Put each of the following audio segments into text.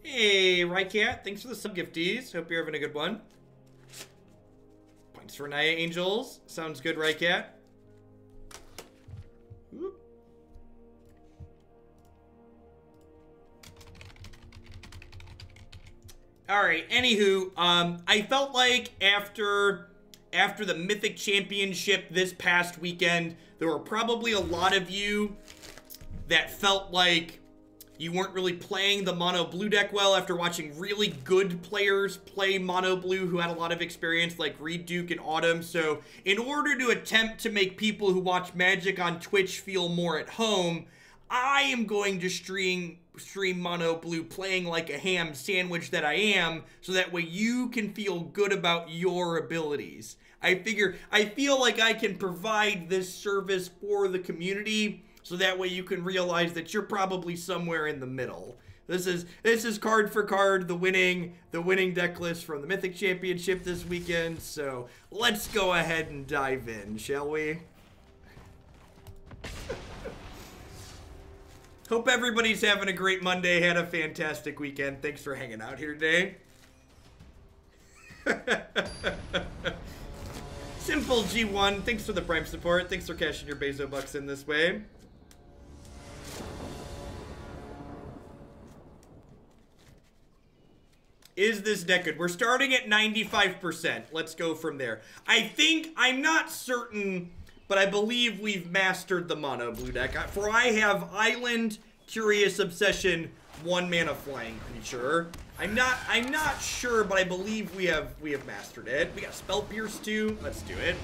Hey, Rycat, thanks for the sub-gifties. Hope you're having a good one. Points for Naya Angels. Sounds good, Rycat. Whoop. Alright, anywho, I felt like after the Mythic Championship this past weekend, there were probably a lot of you that felt like you weren't really playing the mono blue deck well after watching really good players play mono blue who had a lot of experience like Reed Duke and Autumn. So in order to attempt to make people who watch Magic on Twitch feel more at home, I am going to stream mono blue playing like a ham sandwich that I am, so that way you can feel good about your abilities. I feel like I can provide this service for the community, so that way you can realize that you're probably somewhere in the middle. This is card for card the winning deck list from the Mythic Championship this weekend. So let's go ahead and dive in, shall we? Hope everybody's having a great Monday, had a fantastic weekend. Thanks for hanging out here today. Simple G1, thanks for the Prime support. Thanks for cashing your Bezo bucks in this way. Is this deck good? We're starting at 95%. Let's go from there. I'm not certain, but I believe we've mastered the mono blue deck. For I have Island, Curious Obsession, 1 mana flying creature. I'm not sure, but I believe we have mastered it. We got Spell Pierce too. Let's do it.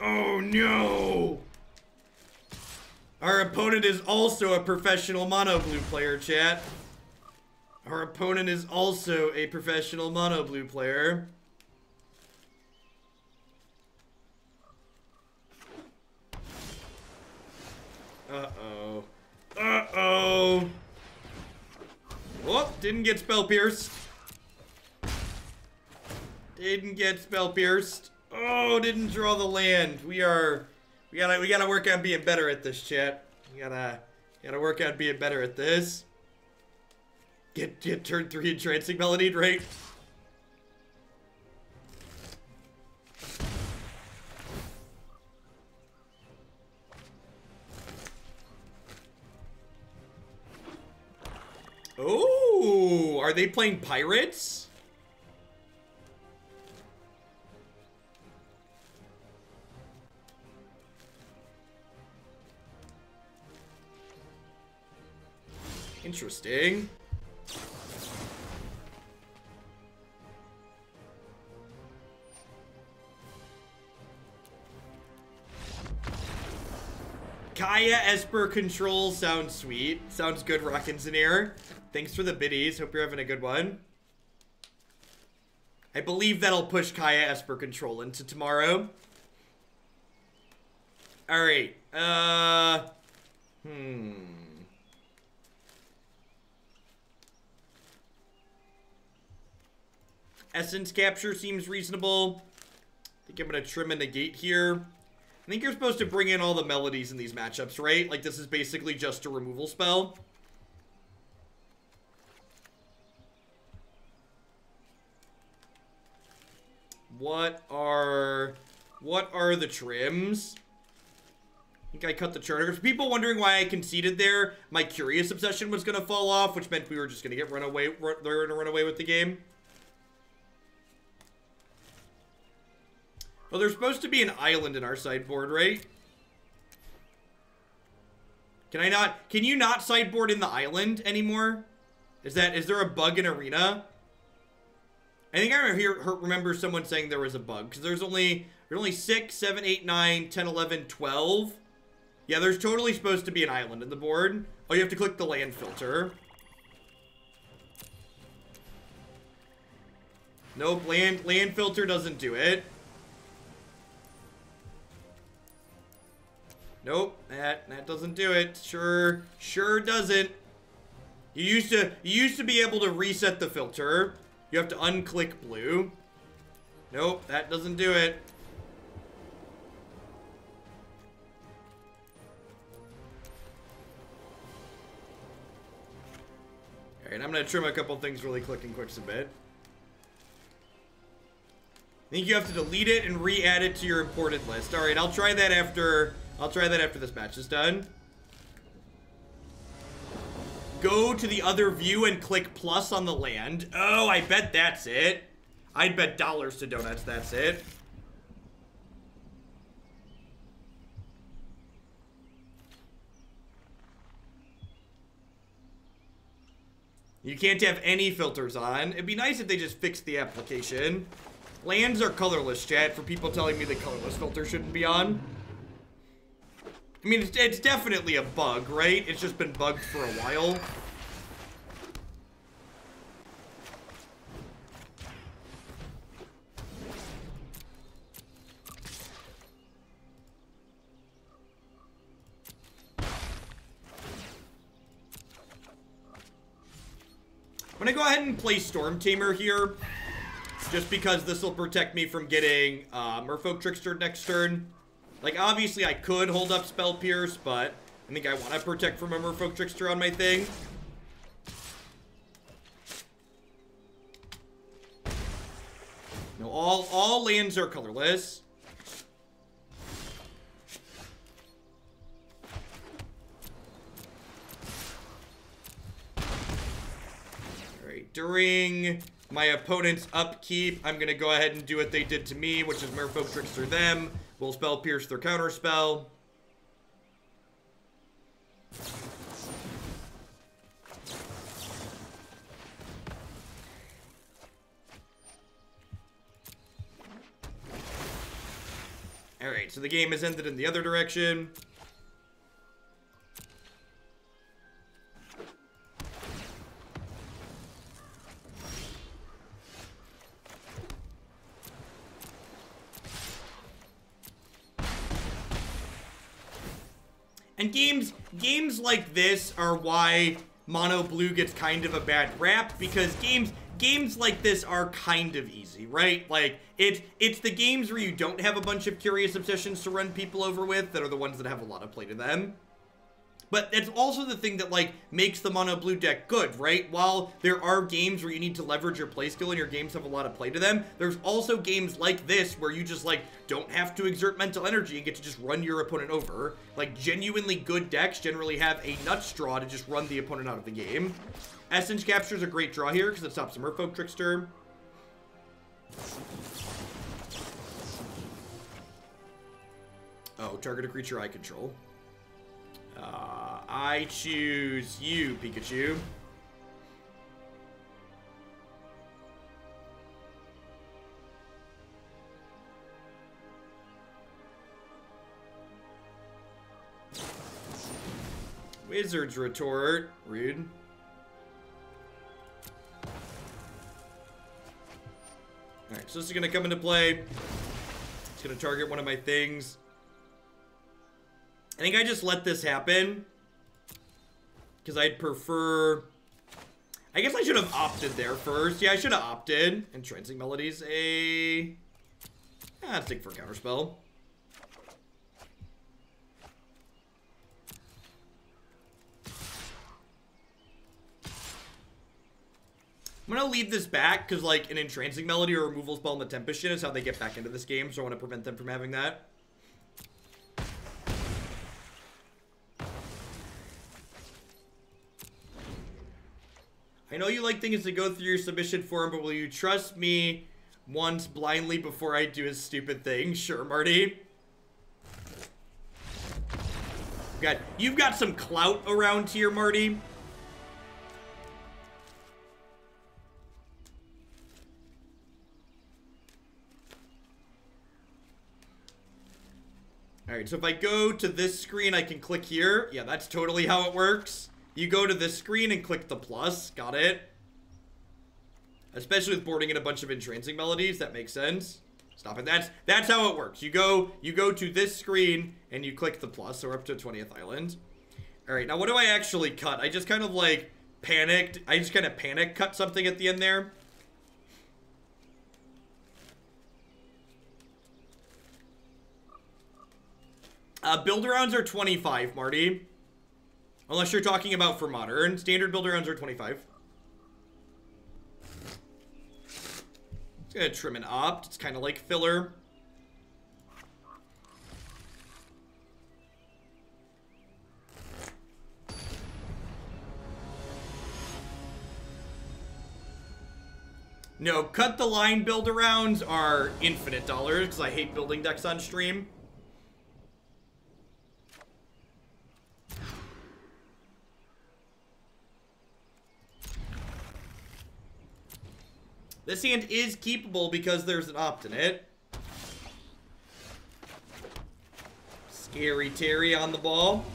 Oh no! Our opponent is also a professional mono blue player, chat. Our opponent is also a professional mono blue player. Uh-oh. Uh-oh. Whoop, didn't get spell pierced. Didn't get spell pierced. Oh, didn't draw the land. We gotta work on being better at this, chat. We gotta work on being better at this. Get turn 3 Entrancing Melody, right? Oh, are they playing Pirates? Interesting. Kaya Esper Control sounds sweet. Sounds good, Rockinsoneer. Thanks for the biddies. Hope you're having a good one. I believe that'll push Kaya Esper Control into tomorrow. Alright. Essence Capture seems reasonable. I think I'm going to trim a Negate here. I think you're supposed to bring in all the melodies in these matchups, right? Like, this is basically just a removal spell. What are the trims? I think I cut the charters. People wondering why I conceded there. My Curious Obsession was going to fall off, which meant we were just going to get run away with the game. Well, there's supposed to be an island in our sideboard, right? Can you not sideboard in the island anymore? Is there a bug in Arena? I think I remember someone saying there was a bug, because there's only 6, 7, 8, 9, 10, 11, 12. Yeah, there's totally supposed to be an island in the board. Oh, you have to click the land filter. Nope, land filter doesn't do it. Nope, that doesn't do it. Sure doesn't. You used to be able to reset the filter. You have to unclick blue. Nope, that doesn't do it. Alright, I'm gonna trim a couple things really quick and a bit. I think you have to delete it and re-add it to your imported list. Alright, I'll try that after this match is done. Go to the other view and click plus on the land. Oh, I bet that's it. I'd bet dollars to donuts that's it. You can't have any filters on. It'd be nice if they just fixed the application. Lands are colorless, chat, for people telling me the colorless filter shouldn't be on. I mean, it's definitely a bug, right? It's just been bugged for a while. I'm gonna go ahead and play Stormtamer here, just because this will protect me from getting Merfolk Trickster next turn. Like, obviously I could hold up Spell Pierce, but I think I want to protect from a Merfolk Trickster on my thing. No, all lands are colorless. During my opponent's upkeep, I'm going to go ahead and do what they did to me, which is Merfolk Trickster them. We'll Spell Pierce their counterspell. Alright, so the game has ended in the other direction. And games like this are why Mono Blue gets kind of a bad rap, because games like this are kind of easy, right? Like, it's the games where you don't have a bunch of Curious Obsessions to run people over with that are the ones that have a lot of play to them. But it's also the thing that, like, makes the Mono Blue deck good, right? While there are games where you need to leverage your play skill and your games have a lot of play to them, there's also games like this where you just, like, don't have to exert mental energy and get to just run your opponent over. Like, genuinely good decks generally have a nut straw to just run the opponent out of the game. Essence Capture is a great draw here because it stops the Merfolk Trickster. Oh, target a creature I control. I choose you, Pikachu. Wizard's Retort. Rude. Alright, so this is going to come into play. It's going to target one of my things. I think I just let this happen because I'd prefer... I guess I should have opted there first. Yeah, I should have opted. Entrancing Melodies, let's take for Counterspell. I'm going to leave this back because, like, an Entrancing Melody or removal spell in the Tempest Djinn is how they get back into this game, so I want to prevent them from having that. I know you like things to go through your submission form, but will you trust me once blindly before I do a stupid thing? Sure, Marty. You've got some clout around here, Marty. Alright, so if I go to this screen, I can click here. Yeah, that's totally how it works. You go to this screen and click the plus. Got it. Especially with boarding in a bunch of Entrancing Melodies. That makes sense. Stop it. That's how it works. You go to this screen and you click the plus. So we're up to 20th Island. Alright, now what do I actually cut? I just kind of like panicked. I just kind of panic cut something at the end there. Build-arounds are 25, Marty. Unless you're talking about for modern. Standard build-arounds are 25. Gonna trim an opt. It's kind of like filler. No, cut the line build arounds are infinite dollars because I hate building decks on stream. This hand is keepable because there's an opt in it. Scary Terry on the ball.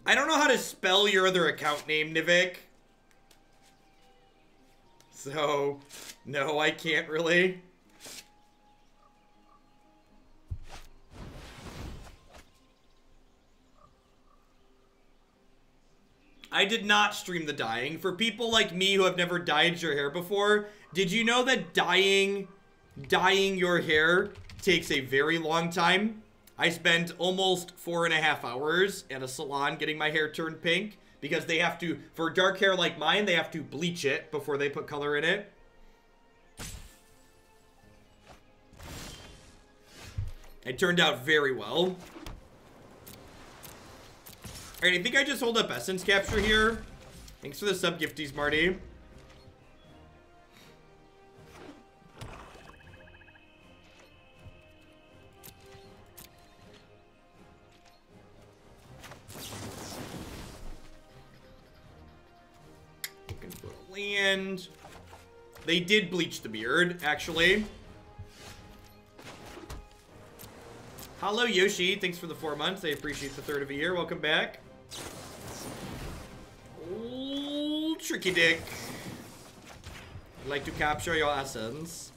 I don't know how to spell your other account name, Nivik. So, no, I can't really. I did not stream the dyeing. For people like me who have never dyed your hair before, did you know that dyeing your hair takes a very long time? I spent almost 4.5 hours at a salon getting my hair turned pink because they have to, for dark hair like mine, they have to bleach it before they put color in it. It turned out very well. Alright, I think I just hold up Essence Capture here. Thanks for the sub gifties, Marty. Looking for a land. They did bleach the beard, actually. Hello, Yoshi. Thanks for the 4 months. I appreciate the third of a year. Welcome back. Old Tricky Dick. I'd like to capture your essence.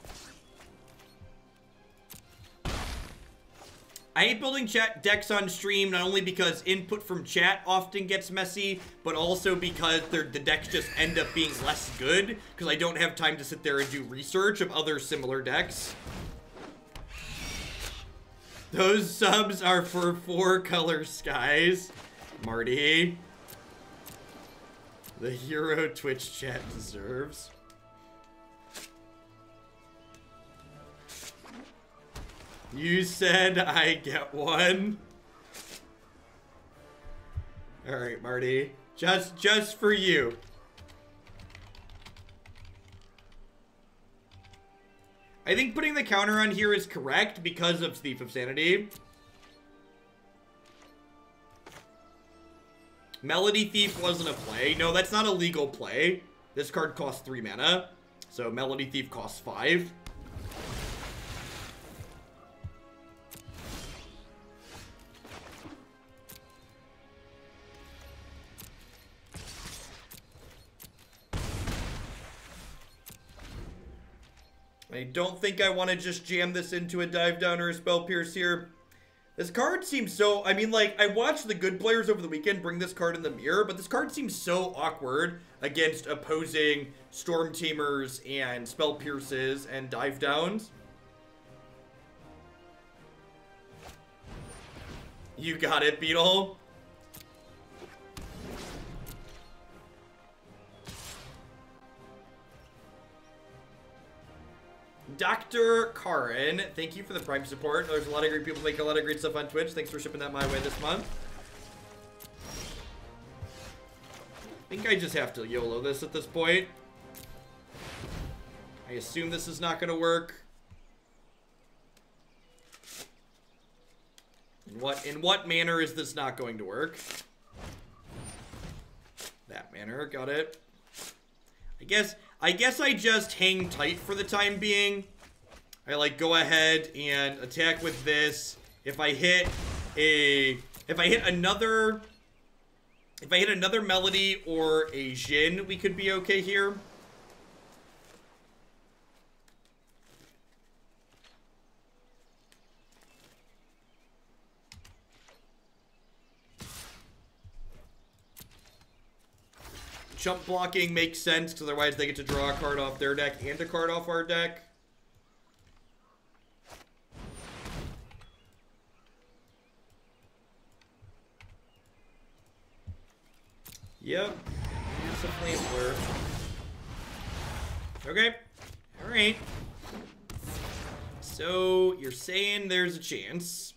I hate building chat decks on stream, not only because input from chat often gets messy, but also because the decks just end up being less good, because I don't have time to sit there and do research of other similar decks. Those subs are for 4-color skies, Marty. The hero Twitch chat deserves. You said I get one. All right, Marty. Just for you. I think putting the counter on here is correct because of Thief of Sanity. Melody Thief wasn't a play. No, that's not a legal play. This card costs 3 mana. So Melody Thief costs 5. I don't think I want to just jam this into a Dive Down or a Spell Pierce here. This card seems so... I mean, like, I watched the good players over the weekend bring this card in the mirror, but this card seems so awkward against opposing Stormtamers and Spell Pierces and Dive Downs. You got it, Beetle. Dr. Karin, thank you for the Prime support. There's a lot of great people making a lot of great stuff on Twitch. Thanks for shipping that my way this month. I think I just have to YOLO this at this point. I assume this is not going to work. In what manner is this not going to work? That manner, got it. I guess I just hang tight for the time being. I like go ahead and attack with this. If I hit another Melody or a Djinn, we could be okay here. Jump blocking makes sense, because otherwise they get to draw a card off their deck and a card off our deck. Yep. It's a flame blur. Okay. Alright. So, you're saying there's a chance.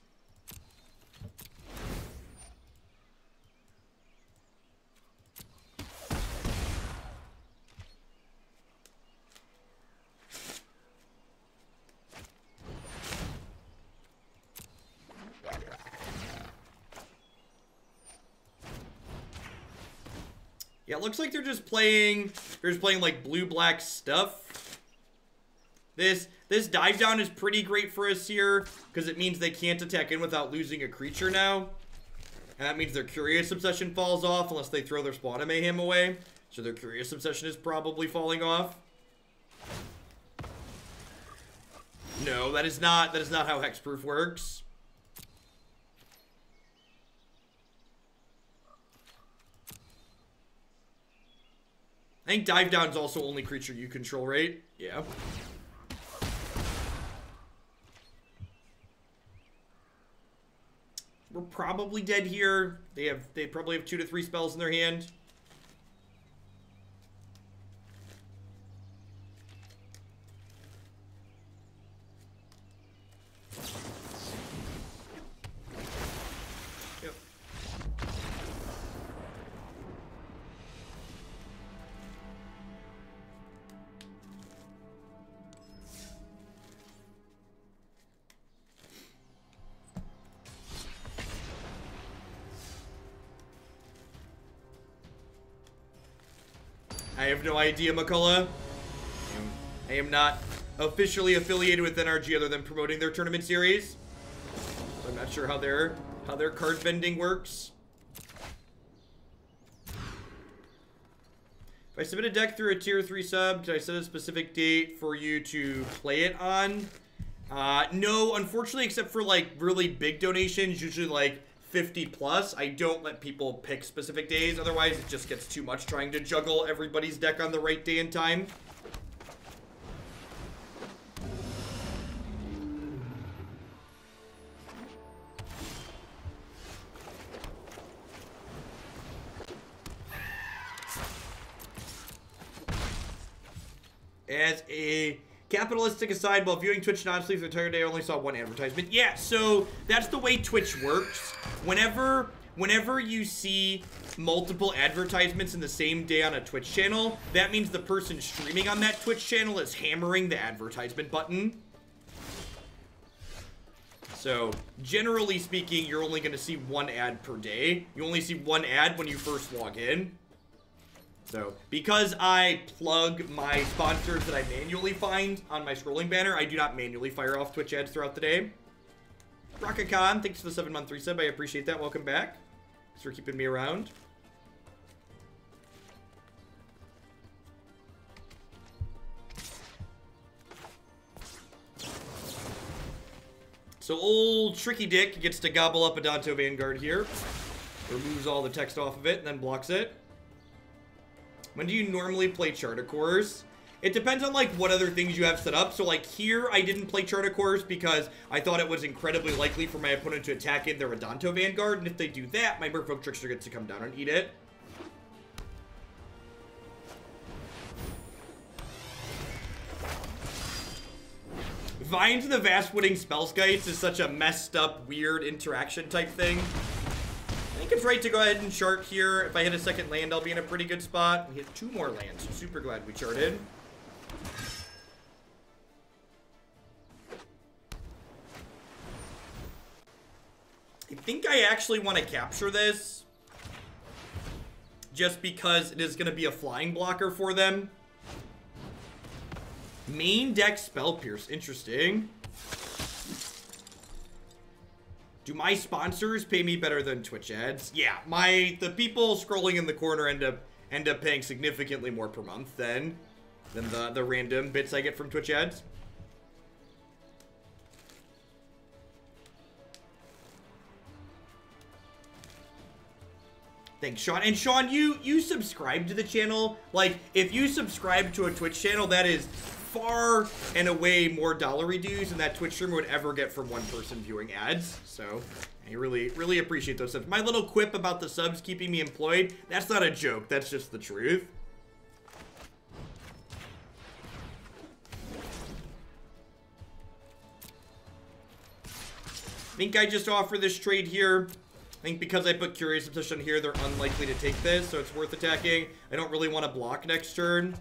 Yeah, it looks like they're just playing like blue-black stuff. This dive down is pretty great for us here, because it means they can't attack in without losing a creature now. And that means their Curious Obsession falls off unless they throw their Spawn of Mayhem away. So their Curious Obsession is probably falling off. No, that is not how Hexproof works. I think Dive Down's also only creature you control, right? Yeah. We're probably dead here. They probably have 2 to 3 spells in their hand. Yep. I have no idea, McCullough. I am not officially affiliated with NRG other than promoting their tournament series. So I'm not sure how their card vending works. If I submit a deck through a tier 3 sub, can I set a specific date for you to play it on? No, unfortunately, except for like really big donations, usually like 50 plus, I don't let people pick specific days. Otherwise, it just gets too much trying to juggle everybody's deck on the right day and time. As a capitalistic aside, while viewing Twitch non-sleep the entire day, I only saw one advertisement. Yeah, so that's the way Twitch works. Whenever you see multiple advertisements in the same day on a Twitch channel, that means the person streaming on that Twitch channel is hammering the advertisement button. So, generally speaking, you're only going to see one ad per day. You only see one ad when you first log in. So, because I plug my sponsors that I manually find on my scrolling banner, I do not manually fire off Twitch ads throughout the day. Rockacon, thanks for the 7-month resub. I appreciate that. Welcome back. Thanks for keeping me around. So, old Tricky Dick gets to gobble up a Danto Vanguard here. Removes all the text off of it and then blocks it. When do you normally play Charticores? It depends on, like, what other things you have set up. So, like, here, I didn't play Charticores because I thought it was incredibly likely for my opponent to attack in their Redanto Vanguard. And if they do that, my Merfolk Trickster gets to come down and eat it. Vine to the Vast-Wooting Spellskites is such a messed up, weird interaction type thing. I think it's right to go ahead and chart here. If I hit a second land, I'll be in a pretty good spot. We hit 2 more lands. Super glad we charted. I think I actually want to capture this. Just because it is going to be a flying blocker for them. Main deck Spell Pierce. Interesting. Do my sponsors pay me better than Twitch ads? Yeah, the people scrolling in the corner end up paying significantly more per month than the random bits I get from Twitch ads. Thanks, Sean. And Sean, you subscribe to the channel. Like, if you subscribe to a Twitch channel, that is far and away more dollar dues than that Twitch streamer would ever get from one person viewing ads. So I really appreciate those subs. My little quip about the subs keeping me employed, that's not a joke. That's just the truth. I think I just offer this trade here. I think because I put Curious Obsession here, they're unlikely to take this, so it's worth attacking. I don't really want to block next turn.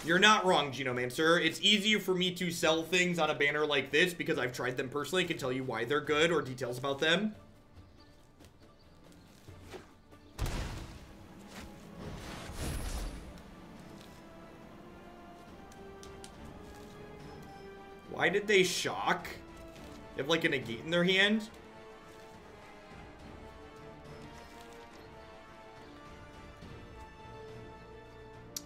You're not wrong, Genomancer. It's easier for me to sell things on a banner like this because I've tried them personally and can tell you why they're good or details about them. Why did they shock? They have like a Negate in their hand.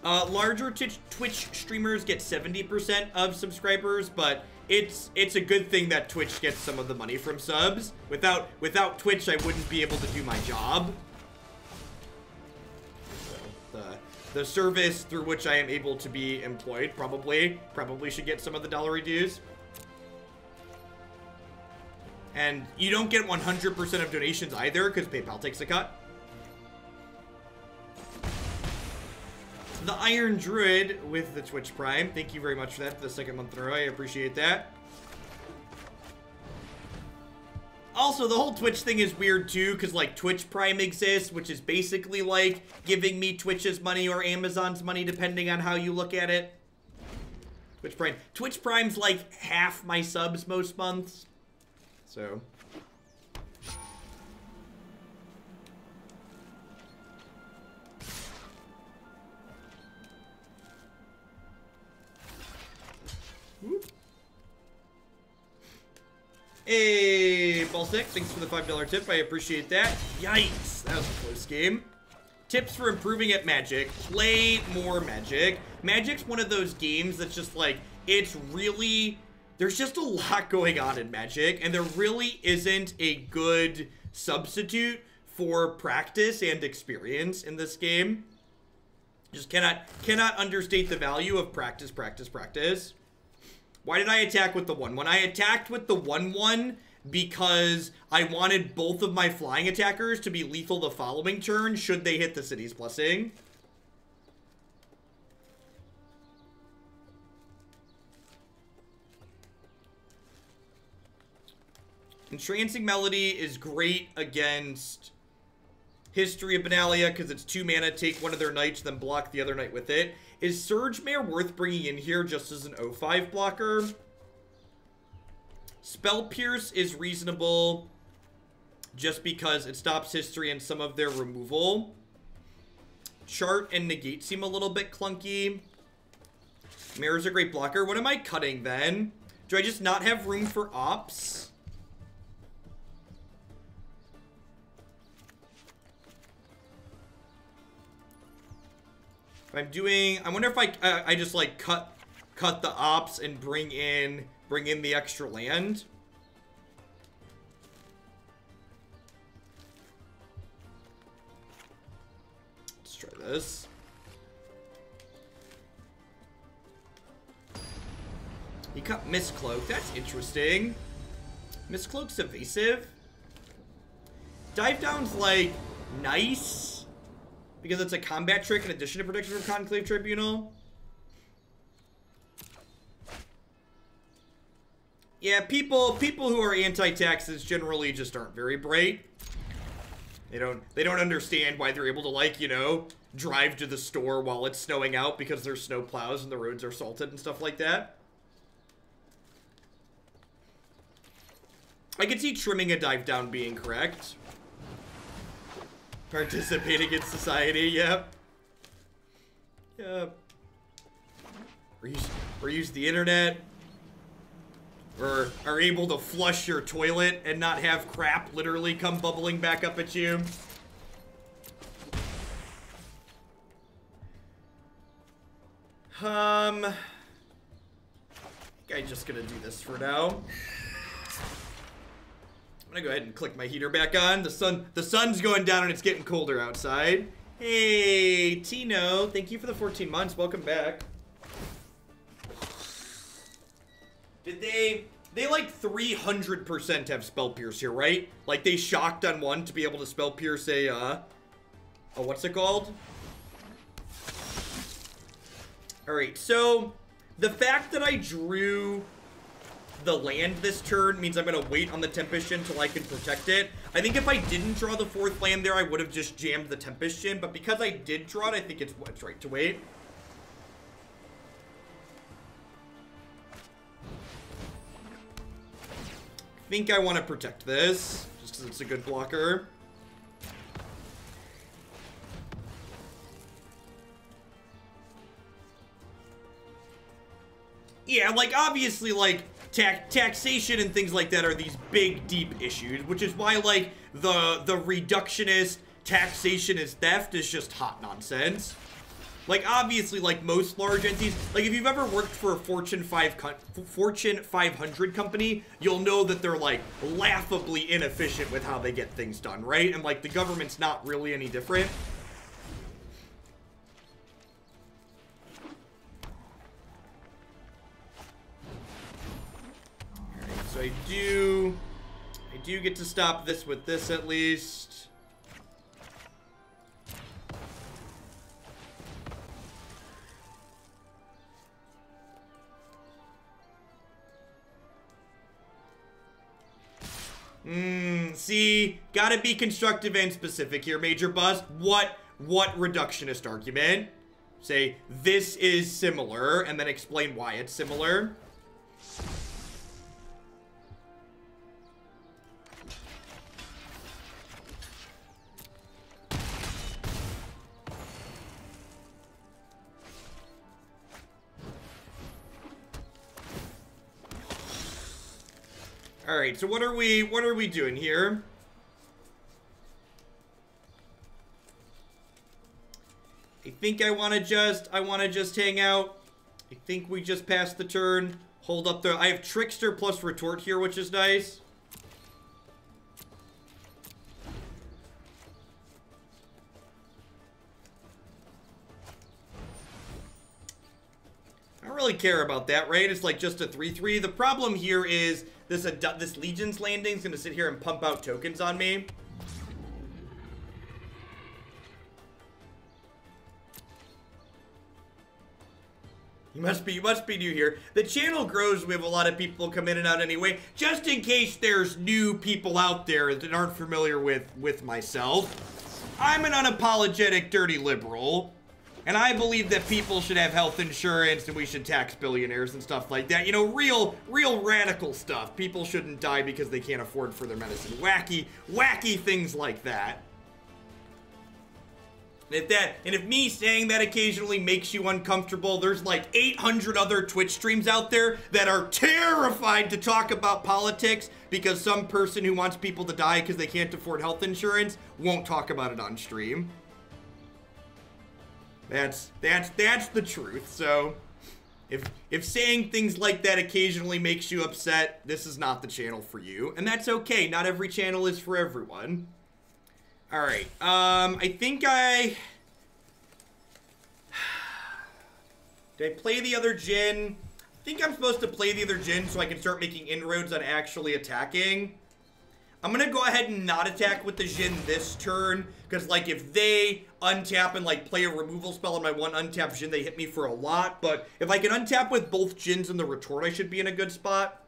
Larger Twitch streamers get 70% of subscribers, but it's a good thing that Twitch gets some of the money from subs. Without Twitch, I wouldn't be able to do my job. So the service through which I am able to be employed probably should get some of the dollar dues. And you don't get 100% of donations either, because PayPal takes a cut. The Iron Druid with the Twitch Prime. Thank you very much for that for the second month in a row. I appreciate that. Also, the whole Twitch thing is weird too, because like Twitch Prime exists, which is basically like giving me Twitch's money or Amazon's money, depending on how you look at it. Twitch Prime. Twitch Prime's like half my subs most months. So. Whoop. Hey, Ballstick, thanks for the $5 tip. I appreciate that. Yikes, that was a close game. Tips for improving at Magic. Play more Magic. Magic's one of those games that's just like, it's really, there's just a lot going on in Magic, and there really isn't a good substitute for practice and experience in this game. Just cannot understate the value of practice, practice, practice. Why did I attack with the 1/1? I attacked with the 1/1 because I wanted both of my flying attackers to be lethal the following turn should they hit the City's Blessing. Entrancing Melody is great against History of Benalia because it's 2 mana, take one of their knights, then block the other knight with it. Is Surge Mare worth bringing in here just as an 0/5 blocker? Spell Pierce is reasonable just because it stops history and some of their removal. Chart and Negate seem a little bit clunky. Mare's a great blocker. What am I cutting then? Do I just not have room for ops? I'm doing, I wonder if I just like cut the ops and bring in the extra land. Let's try this. He cut Mist-Cloaked. That's interesting. Mist-Cloaked's evasive. Dive Down's like nice. Because it's a combat trick in addition to protection from Conclave Tribunal. Yeah, people who are anti-taxes generally just aren't very bright. They don't understand why they're able to, like, you know, drive to the store while it's snowing out because there's snow plows and the roads are salted and stuff like that. I could see trimming a Dive Down being correct. Participating in society, yep. Yep. Or use the internet. Or are able to flush your toilet and not have crap literally come bubbling back up at you. I think I'm just gonna do this for now. I'm gonna go ahead and click my heater back on. The sun's going down and it's getting colder outside. Hey, Tino. Thank you for the 14 months. Welcome back. Did they like 300% have Spell Pierce here, right? Like they shocked on one to be able to Spell Pierce a, oh, what's it called? Alright, so the fact that I drew the land this turn means I'm going to wait on the Tempest Djinn until I can protect it. I think if I didn't draw the 4th land there, I would have just jammed the Tempest Djinn, but because I did draw it, I think it's right to wait. I think I want to protect this, just because it's a good blocker. Yeah, like, obviously, like, taxation and things like that are these big, deep issues, which is why, like, the reductionist taxation is theft is just hot nonsense. Like, obviously, like, most large entities, like, if you've ever worked for a Fortune 500 company, you'll know that they're, like, laughably inefficient with how they get things done, right? And, like, the government's not really any different. So I do get to stop this with this at least. See, gotta be constructive and specific here, Major Buzz. What reductionist argument? Say, this is similar, and then explain why it's similar. All right, so what are we doing here? I think I want to just hang out. I think we just passed the turn. Hold up there. I have Trickster plus Retort here, which is nice. I don't really care about that, right? It's like just a 3/3. The problem here is this Legion's landing is going to sit here and pump out tokens on me. You must be new here. The channel grows. We have a lot of people come in and out anyway. Just in case there's new people out there that aren't familiar with myself. I'm an unapologetic dirty liberal. And I believe that people should have health insurance and we should tax billionaires and stuff like that. You know, real radical stuff. People shouldn't die because they can't afford for their medicine. Wacky things like that. And if me saying that occasionally makes you uncomfortable, there's like 800 other Twitch streams out there that are terrified to talk about politics because some person who wants people to die because they can't afford health insurance won't talk about it on stream. That's the truth. So if saying things like that occasionally makes you upset, this is not the channel for you. And that's okay. Not every channel is for everyone. All right. I think did I play the other Djinn? I think I'm supposed to play the other Djinn so I can start making inroads on actually attacking. I'm going to go ahead and not attack with the Djinn this turn, because, like, if they untap and, like, play a removal spell on my one untapped Djinn, they hit me for a lot. But if I can untap with both Djinns and the Retort, I should be in a good spot.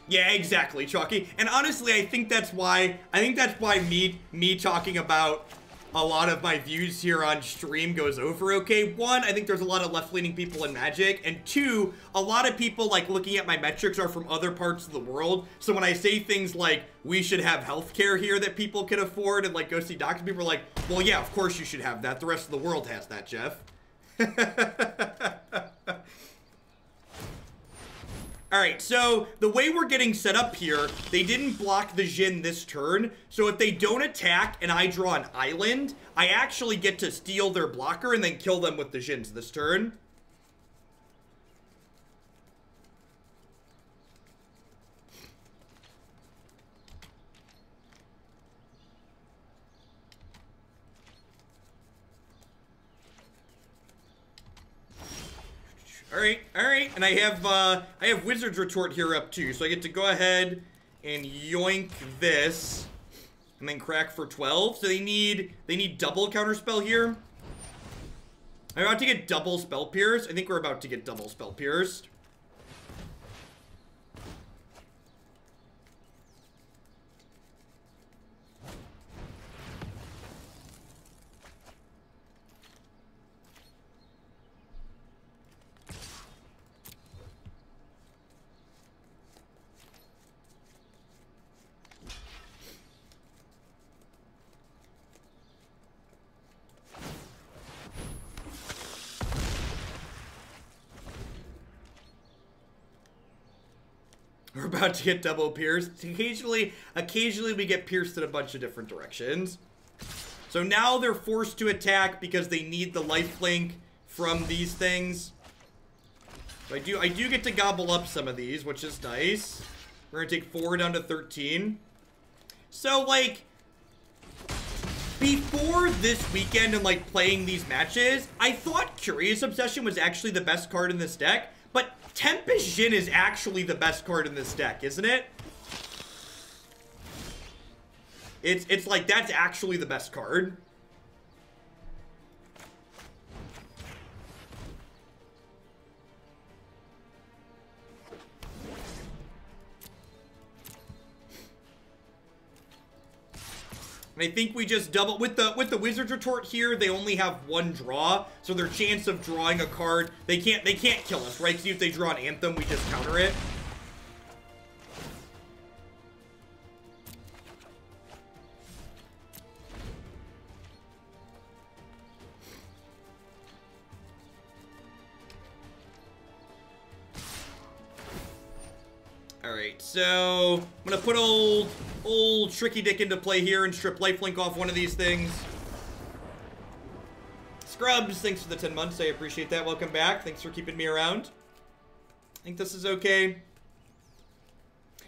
Yeah, exactly, Chalky. And honestly, I think that's why me talking about a lot of my views here on stream goes over okay. One, I think there's a lot of left-leaning people in Magic, and two, a lot of people, like, looking at my metrics are from other parts of the world. So when I say things like, we should have healthcare here that people can afford and, like, go see doctors, people are like, well, yeah, of course you should have that. The rest of the world has that, Jeff. Alright, so the way we're getting set up here, they didn't block the Djinn this turn, so if they don't attack and I draw an island, I actually get to steal their blocker and then kill them with the Djinns this turn. Alright, and I have Wizard's Retort here up too, so I get to go ahead and yoink this, and then crack for 12. So they need double counterspell here. I'm about to get double spell pierce. I think we're about to get double spell pierced. We're about to get double pierced. Occasionally we get pierced in a bunch of different directions. So now they're forced to attack because they need the lifelink from these things. So I do get to gobble up some of these, which is nice. We're gonna take 4 down to 13. So like, before this weekend and like playing these matches, I thought Curious Obsession was actually the best card in this deck, but Tempest Djinn is actually the best card in this deck, isn't it? It's like, that's actually the best card. And I think we just double with the Wizard's Retort here. They only have 1 draw, so their chance of drawing a card, they can't kill us, right? See, if they draw an Anthem, we just counter it. Alright, so I'm gonna put old Tricky Dick into play here and strip lifelink off one of these things. Scrubs, thanks for the 10 months. I appreciate that. Welcome back. Thanks for keeping me around. I think this is okay.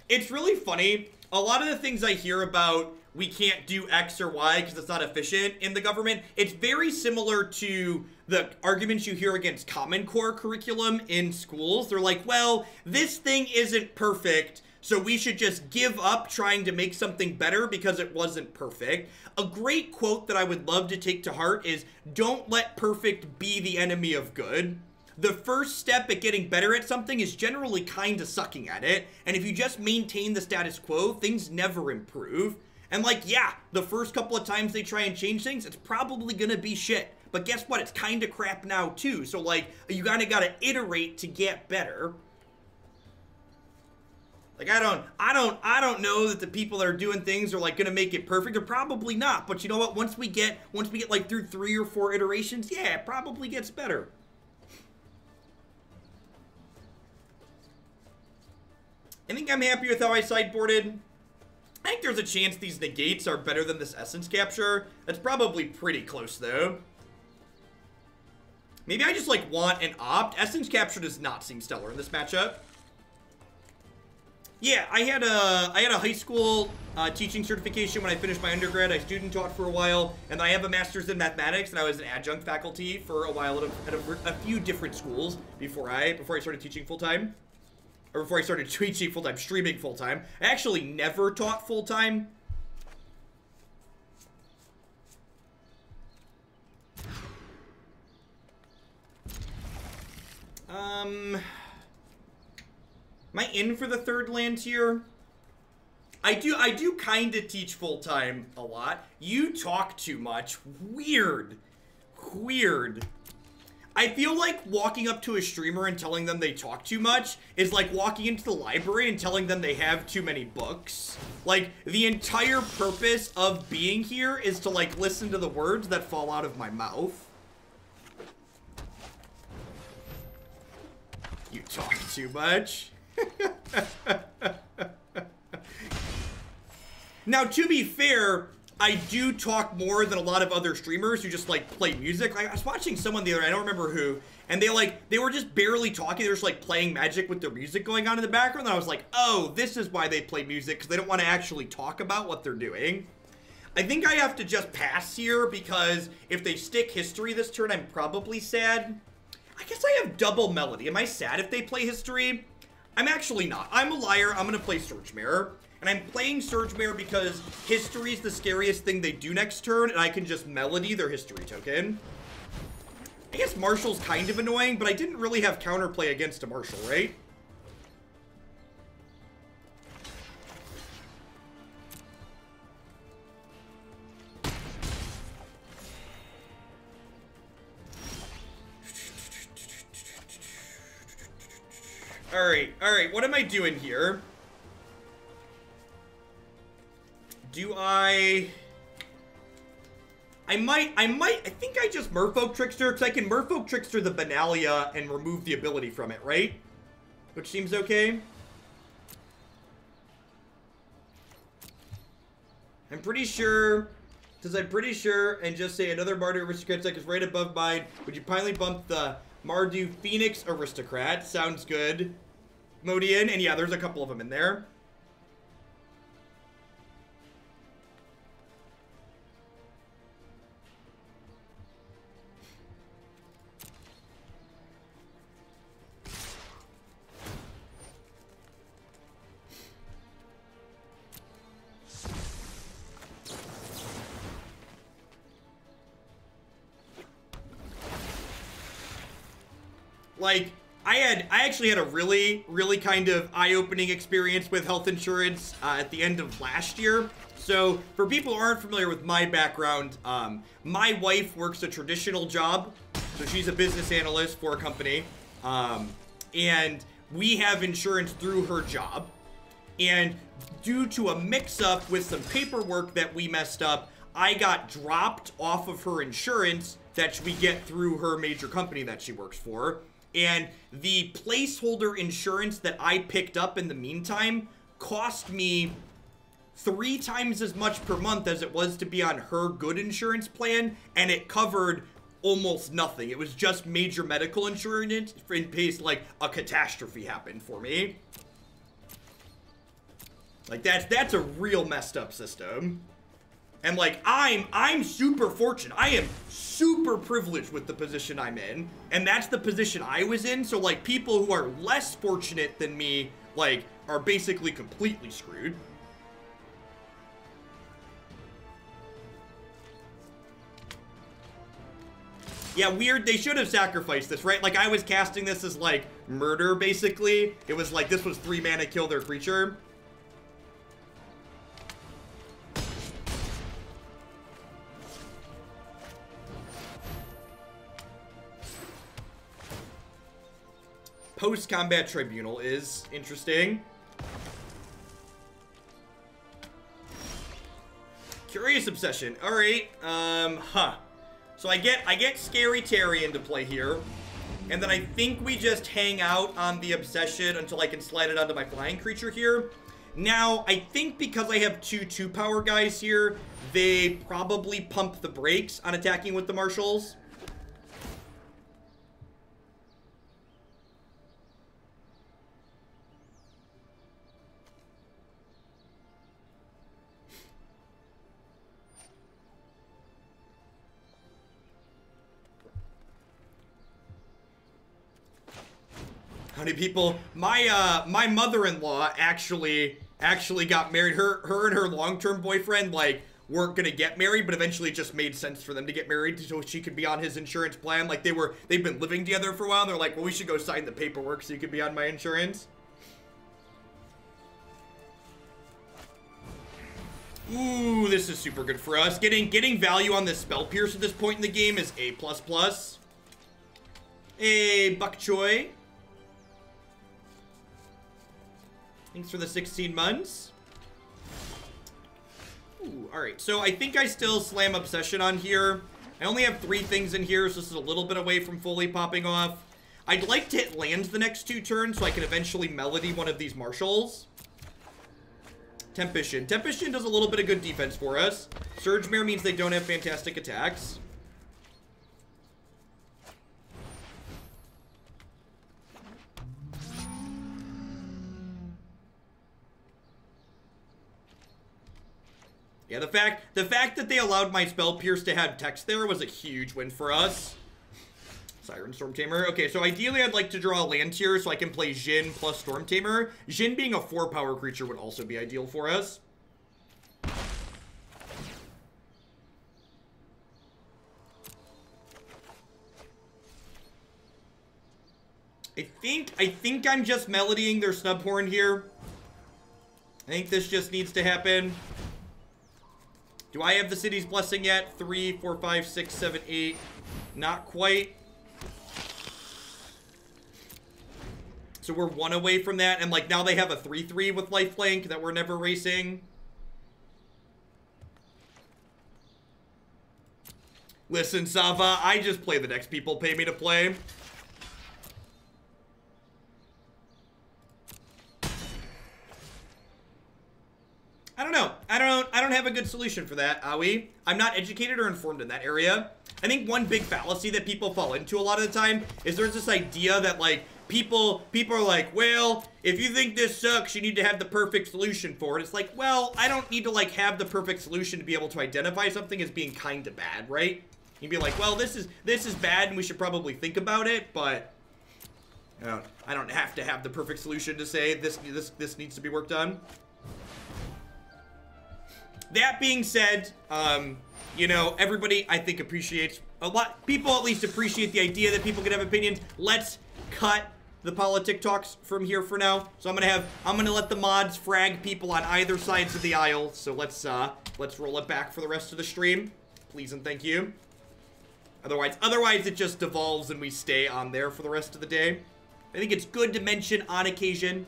It's really funny. A lot of the things I hear about we can't do X or Y because it's not efficient in the government, it's very similar to the arguments you hear against Common Core curriculum in schools. They're like, well, this thing isn't perfect, so we should just give up trying to make something better because it wasn't perfect. A great quote that I would love to take to heart is, don't let perfect be the enemy of good. The first step at getting better at something is generally kind of sucking at it, and if you just maintain the status quo, things never improve. And like, yeah, the first couple of times they try and change things, it's probably gonna be shit. But guess what? It's kind of crap now too. So like, you gotta iterate to get better. Like, I don't know that the people that are doing things are like gonna make it perfect. They're probably not. But you know what? Once we get like through 3 or 4 iterations, yeah, it probably gets better. I think I'm happy with how I sideboarded. I think there's a chance these negates are better than this essence capture. That's probably pretty close though. Maybe I just like want an opt. Essence capture does not seem stellar in this matchup. Yeah, I had a high school teaching certification when I finished my undergrad. I student taught for a while, and I have a master's in mathematics, and I was an adjunct faculty for a while at a few different schools before I started teaching full time. Or before I started teaching full-time, streaming full-time. I actually never taught full-time. Am I in for the 3rd land here? I do kind of teach full-time a lot. You talk too much. Weird. Weird. I feel like walking up to a streamer and telling them they talk too much is like walking into the library and telling them they have too many books. Like, the entire purpose of being here is to, like, listen to the words that fall out of my mouth. You talk too much. Now, to be fair, I do talk more than a lot of other streamers who just, like, play music. Like, I was watching someone the other night, I don't remember who, and they were just barely talking. They were just, like, playing Magic with their music going on in the background, and I was like, oh, this is why they play music, because they don't want to actually talk about what they're doing. I think I have to just pass here, because if they stick history this turn, I'm probably sad. I guess I have double Melody. Am I sad if they play history? I'm actually not. I'm a liar. I'm going to play Surge Mare. And I'm playing Surge Mare because history is the scariest thing they do next turn, and I can just Melody their history token. I guess Marshal's kind of annoying, but I didn't really have counterplay against a Marshal, right? Alright, what am I doing here? I think I just Merfolk Trickster, because I can Merfolk Trickster the Benalia and remove the ability from it, right? Which seems okay. I'm pretty sure, and just say another Mardu Aristocrat deck is right above mine. Would you kindly bump the Mardu Phoenix Aristocrat? Sounds good. Modian, and yeah, there's a couple of them in there. Like, I actually had a really kind of eye-opening experience with health insurance at the end of last year. So, for people who aren't familiar with my background, my wife works a traditional job. So she's a business analyst for a company. And we have insurance through her job. And due to a mix-up with some paperwork that we messed up, I got dropped off of her insurance that we get through her major company that she works for. And the placeholder insurance that I picked up in the meantime cost me 3 times as much per month as it was to be on her good insurance plan, and it covered almost nothing. It was just major medical insurance in case, like, a catastrophe happened for me. Like, that's a real messed up system. And, like, I'm super fortunate. I am super privileged with the position I'm in. And that's the position I was in. So, like, people who are less fortunate than me, like, are basically completely screwed. Yeah, weird. They should have sacrificed this, right? Like, I was casting this as, like, murder, basically. It was like, this was 3 mana, kill their creature. Post-combat tribunal is interesting. Curious obsession. All right. So I get Scary Terry into play here, and then I think we just hang out on the obsession until I can slide it onto my flying creature here. Now I think because I have 2 power guys here, they probably pump the brakes on attacking with the marshals. How many people? My mother-in-law actually got married. Her and her long-term boyfriend, like, weren't gonna get married, but eventually it just made sense for them to get married so she could be on his insurance plan. Like, they've been living together for a while. They're like, well, we should go sign the paperwork so you could be on my insurance. Ooh, this is super good for us. Getting value on this Spell Pierce at this point in the game is A++. Hey, Bok Choy. Thanks for the 16 months. Ooh, alright. So I think I still slam Obsession on here. I only have 3 things in here, so this is a little bit away from fully popping off. I'd like to hit lands the next 2 turns so I can eventually melody one of these marshals. Tempest Djinn. Tempest Djinn does a little bit of good defense for us. Surge Mare means they don't have fantastic attacks. Yeah, the fact that they allowed my Spell Pierce to have text there was a huge win for us. Siren Stormtamer. Okay, so ideally I'd like to draw a land here so I can play Djinn plus Stormtamer. Djinn being a 4-power creature would also be ideal for us. I think I'm just melodying their Snubhorn here. I think this just needs to happen. Do I have the City's Blessing yet? 3, 4, 5, 6, 7, 8. Not quite. So we're 1 away from that. And, like, now they have a 3-3 with lifelink that we're never racing. Listen, Sava, I just play the decks people pay me to play. I don't know. I don't have a good solution for that, Aoi. I'm not educated or informed in that area. I think one big fallacy that people fall into a lot of the time is there's this idea that, like, people are like, well, if you think this sucks, you need to have the perfect solution for it. It's like, well, I don't need to, like, have the perfect solution to be able to identify something as being kind of bad, right? You'd be like, well, this is bad and we should probably think about it, but I don't have to have the perfect solution to say this needs to be worked on. That being said, you know, everybody, I think, appreciates a lot. People at least appreciate the idea that people can have opinions. Let's cut the politic talks from here for now. So I'm gonna let the mods frag people on either sides of the aisle. So let's roll it back for the rest of the stream, please and thank you. Otherwise it just devolves and we stay on there for the rest of the day. I think it's good to mention on occasion,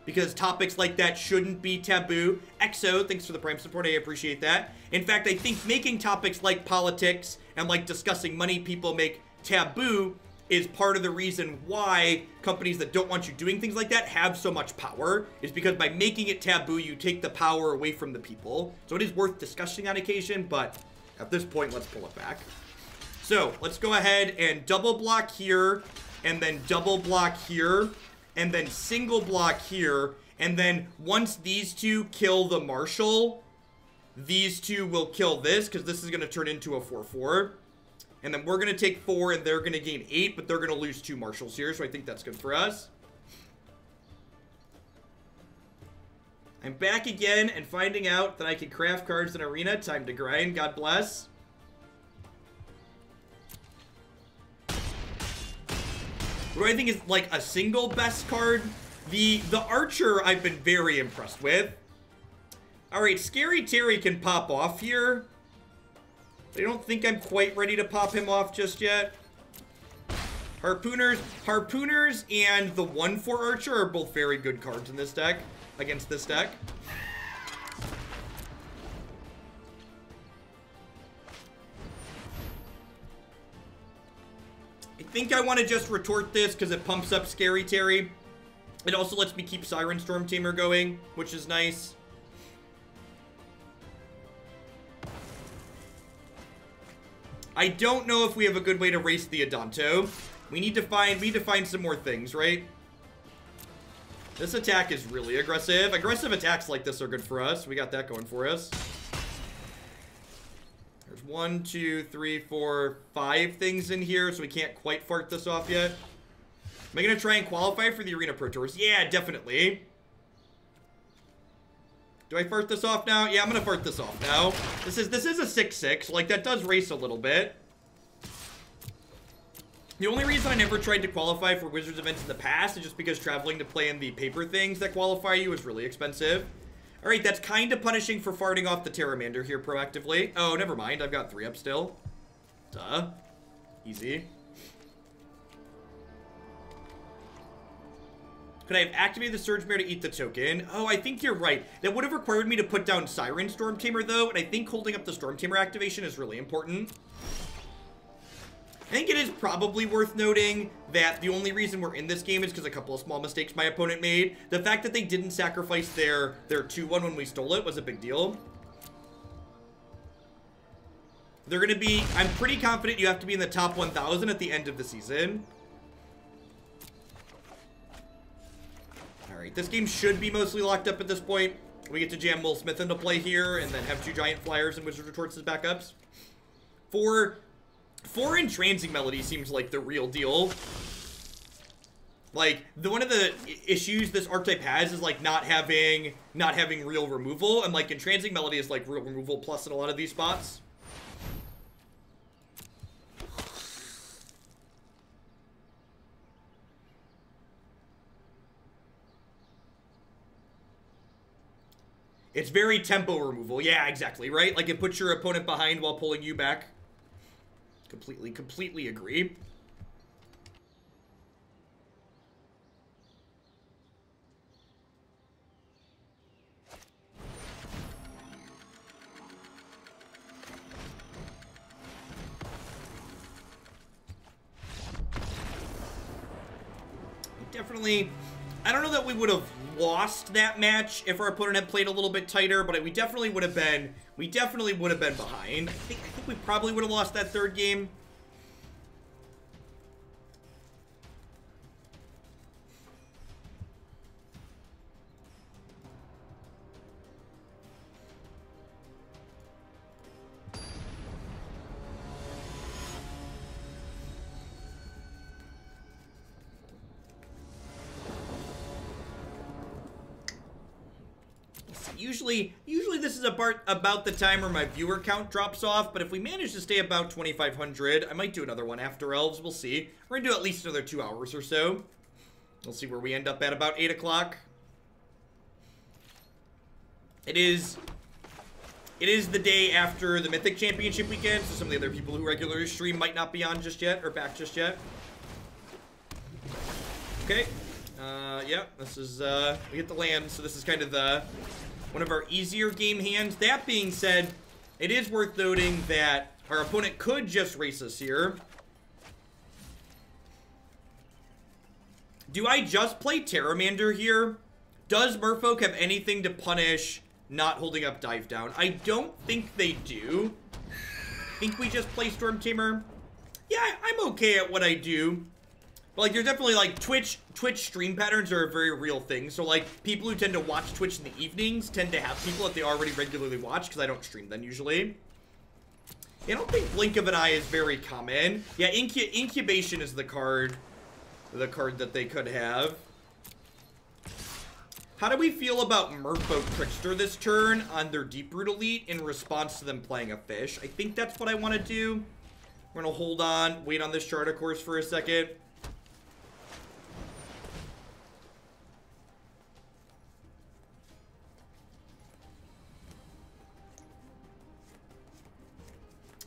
because topics like that shouldn't be taboo. EXO, thanks for the Prime support, I appreciate that. In fact, I think making topics like politics and like discussing money people make taboo is part of the reason why companies that don't want you doing things like that have so much power, is because by making it taboo, you take the power away from the people. So it is worth discussing on occasion, but at this point, let's pull it back. So let's go ahead and double block here, and then double block here, and then single block here, and then once these two kill the Marshal, these two will kill this, because this is going to turn into a 4-4. And then we're going to take 4, and they're going to gain 8, but they're going to lose 2 Marshals here, so I think that's good for us. I'm back again and finding out that I can craft cards in Arena. Time to grind. God bless. What do I think is, like, a single best card? The Archer I've been very impressed with. Alright, Scary Terry can pop off here. I don't think I'm quite ready to pop him off just yet. Harpooners and the 1-4 Archer are both very good cards in this deck, against this deck. I think I want to just retort this because it pumps up Scary Terry. It also lets me keep Siren Stormtamer going, which is nice. I don't know if we have a good way to race the Adanto. We need to find some more things, right? This attack is really aggressive. Aggressive attacks like this are good for us. We got that going for us. There's 1, 2, 3, 4, 5 things in here, so we can't quite fart this off yet. Am I gonna try and qualify for the Arena Pro Tours? Yeah, definitely. Do I fart this off now? Yeah, I'm gonna fart this off now. This is a 6-6. Like, that does race a little bit. The only reason I never tried to qualify for Wizards events in the past is just because traveling to play in the paper things that qualify you is really expensive. Alright, that's kind of punishing for farting off the Pteramander here proactively. Oh, never mind. I've got 3 up still. Duh. Easy. Could I have activated the Surge Mare to eat the token? Oh, I think you're right. That would have required me to put down Siren Stormtamer, though, and I think holding up the Stormtamer activation is really important. I think it is probably worth noting that the only reason we're in this game is because a couple of small mistakes my opponent made. The fact that they didn't sacrifice their 2-1 when we stole it was a big deal. They're going to be, I'm pretty confident you have to be in the top 1,000 at the end of the season. Alright, this game should be mostly locked up at this point. We get to jam Smith into play here and then have 2 Giant Flyers and Wizard Retorts as backups. 4 Entrancing Melody seems like the real deal. Like, one of the issues this archetype has is, like, not having real removal. And, like, Entrancing Melody is, like, real removal plus in a lot of these spots. It's very tempo removal. Yeah, exactly, right? Like, it puts your opponent behind while pulling you back. Completely agree. Definitely, I don't know that we would have lost that match if our opponent had played a little bit tighter, but we definitely would have been behind. I think we probably would have lost that 3rd game. Usually this is about the time where my viewer count drops off, but if we manage to stay about 2,500, I might do another one after Elves. We'll see. We're gonna do at least another 2 hours or so. We'll see where we end up at about 8 o'clock. It is the day after the Mythic Championship weekend, so some of the other people who regularly stream might not be on just yet, or back just yet. Okay. Yeah, this is, we get the land, so this is kind of one of our easier game hands. That being said, it is worth noting that our opponent could just race us here. Do I just play Pteramander here? Does Merfolk have anything to punish not holding up Dive Down? I don't think they do. I think we just play Stormtamer. Yeah, I'm okay at what I do. But, like, there's definitely, like, Twitch stream patterns are a very real thing. So, like, people who tend to watch Twitch in the evenings tend to have people that they already regularly watch, because I don't stream them usually. I don't think Blink of an Eye is very common. Yeah, Incubation is the card that they could have. How do we feel about Merfolk Trickster this turn on their Deep Root Elite in response to them playing a fish? I think that's what I want to do. We're going to hold on, wait on this Charter Course for a second.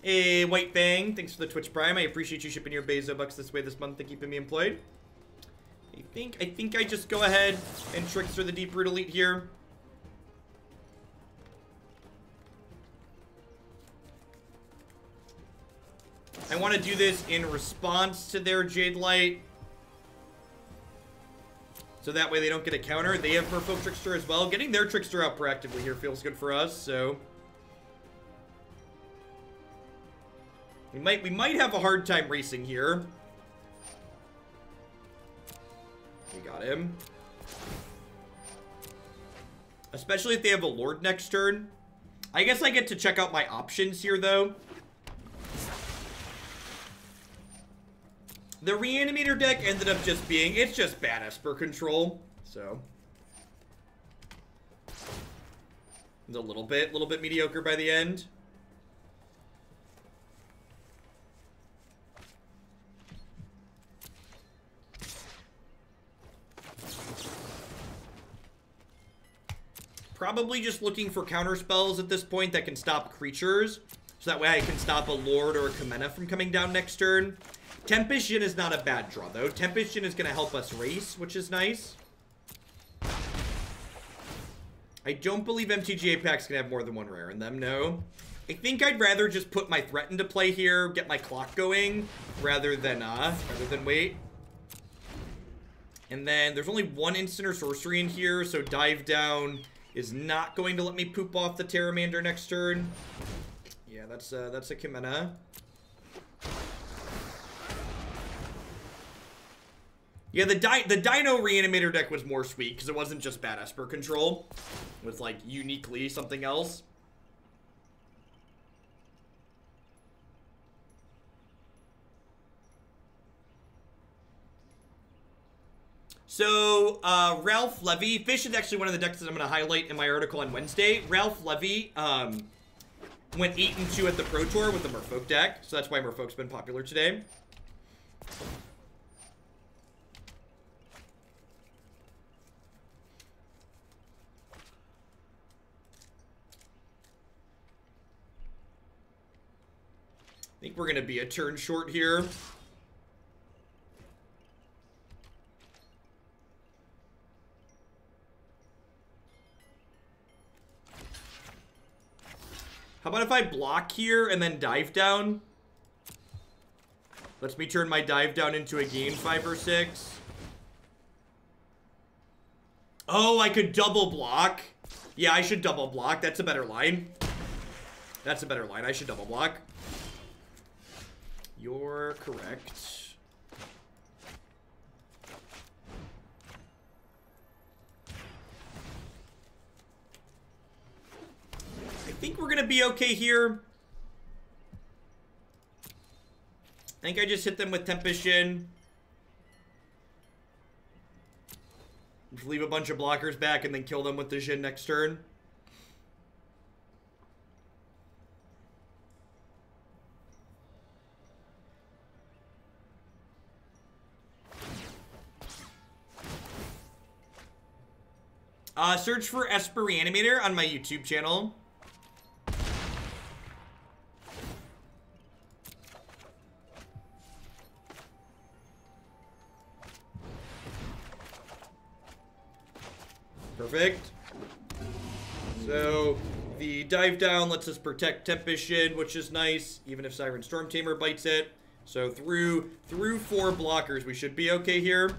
Hey, White Fang, thanks for the Twitch Prime. I appreciate you shipping your Bezo bucks this way this month and keeping me employed. I think I just go ahead and Trickster the Deep Root Elite here. I want to do this in response to their Jade Light. So that way they don't get a counter. They have Merfolk Trickster as well. Getting their Trickster out proactively here feels good for us, so... We might have a hard time racing here. We got him. Especially if they have a Lord next turn. I guess I get to check out my options here, though. The Reanimator deck ended up just being... It's just bad Esper control. So... It's a little bit mediocre by the end. Probably just looking for counter spells at this point that can stop creatures. So that way I can stop a Lord or a Kamena from coming down next turn. Tempest Djinn is not a bad draw, though. Tempest Djinn is going to help us race, which is nice. I don't believe MTGA packs can have more than one rare in them, no. I think I'd rather just put my threat into play here, get my clock going, rather than wait. And then there's only one instant or sorcery in here, so dive down is not going to let me poop off the Pteramander next turn. Yeah, that's a Chimera. Yeah, the Dino Reanimator deck was more sweet because it wasn't just bad Esper control. It was like uniquely something else. So, Ralph Levy, Fish is actually one of the decks that I'm going to highlight in my article on Wednesday. Ralph Levy went 8-2 at the Pro Tour with the Merfolk deck, so that's why Merfolk's been popular today. I think we're going to be a turn short here. How about if I block here and then dive down? Lets me turn my dive down into a gain 5 or 6. Oh, I could double block. Yeah, I should double block. That's a better line. That's a better line. I should double block. You're correct. I think we're gonna be okay here. I think I just hit them with Tempest Djinn. Just leave a bunch of blockers back and then kill them with the Djinn next turn. Search for Esper Reanimator on my YouTube channel. Perfect. So, the dive down lets us protect Tempest Djinn, which is nice, even if Siren Stormtamer bites it. So, through 4 blockers, we should be okay here.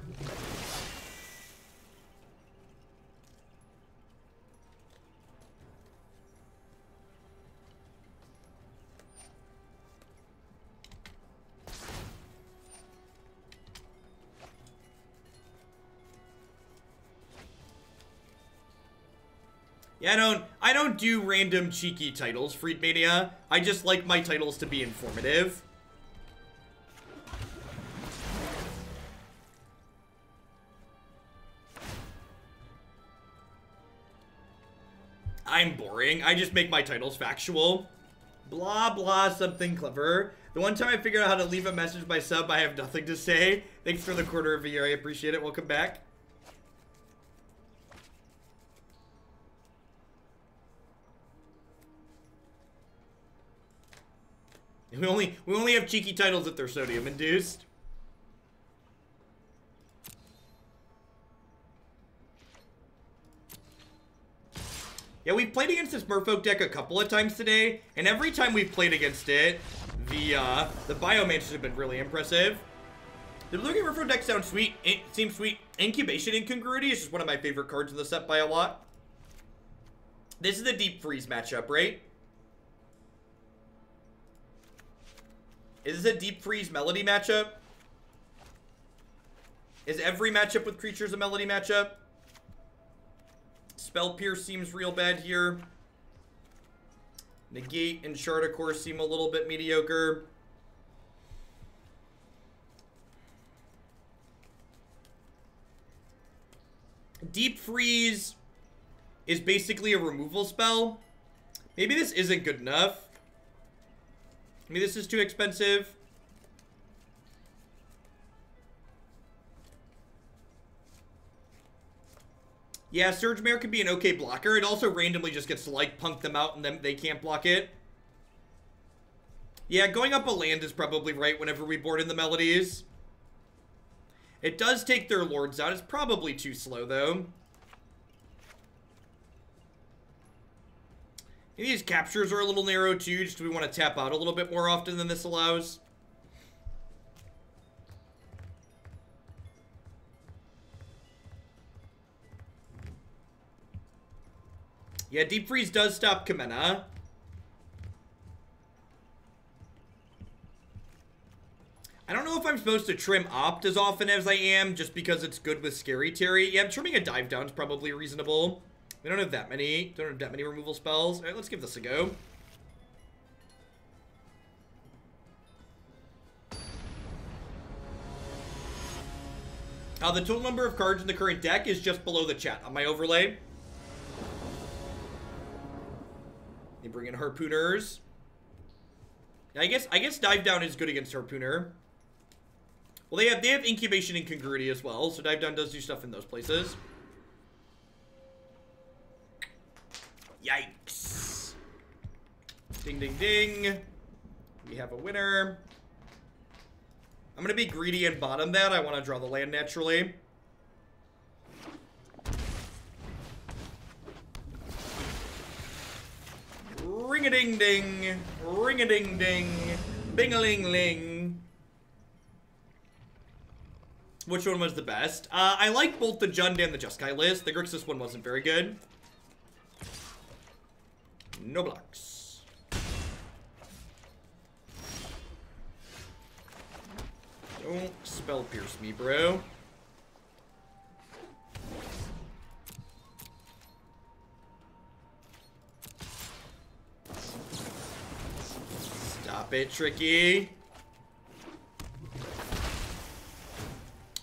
Yeah, I don't do random cheeky titles, Freedmania. I just like my titles to be informative. I'm boring. I just make my titles factual. Blah, blah, something clever. The one time I figured out how to leave a message by sub, I have nothing to say. Thanks for the quarter of a year. I appreciate it. Welcome back. We only have cheeky titles if they're sodium induced. Yeah, we've played against this Merfolk deck a couple of times today, and every time we've played against it, the Biomancers have been really impressive. The Blue Green Merfolk deck sounds sweet. It seems sweet. Incubation Incongruity is just one of my favorite cards in the set by a lot. This is the Deep Freeze matchup, right? Is this a Deep Freeze Melody matchup? Is every matchup with creatures a Melody matchup? Spell Pierce seems real bad here. Negate and Shard, of course, seem a little bit mediocre. Deep Freeze is basically a removal spell. Maybe this isn't good enough. Maybe this is too expensive. Yeah, Surge Mare could be an okay blocker. It also randomly just gets to, like, punk them out and then they can't block it. Yeah, going up a land is probably right whenever we board in the melodies. It does take their lords out. It's probably too slow, though. These captures are a little narrow too, just we want to tap out a little bit more often than this allows. Yeah, Deep Freeze does stop Kamena. I don't know if I'm supposed to trim Opt as often as I am, just because it's good with Scary Terry. Yeah, trimming a Dive Down is probably reasonable. We don't have that many. Don't have that many removal spells. All right, let's give this a go. The total number of cards in the current deck is just below the chat on my overlay. You bring in Harpooners. I guess Dive Down is good against Harpooner. Well, they have Incubation and Congruity as well, so Dive Down does do stuff in those places. Yikes. Ding, ding, ding. We have a winner. I'm going to be greedy and bottom that. I want to draw the land naturally. Ring-a-ding-ding. Ring-a-ding-ding. Bing-a-ling-ling. Which one was the best? I like both the Jund and the Jeskai list. The Grixis one wasn't very good. No blocks. Don't spell pierce me, bro. Stop it, Tricky.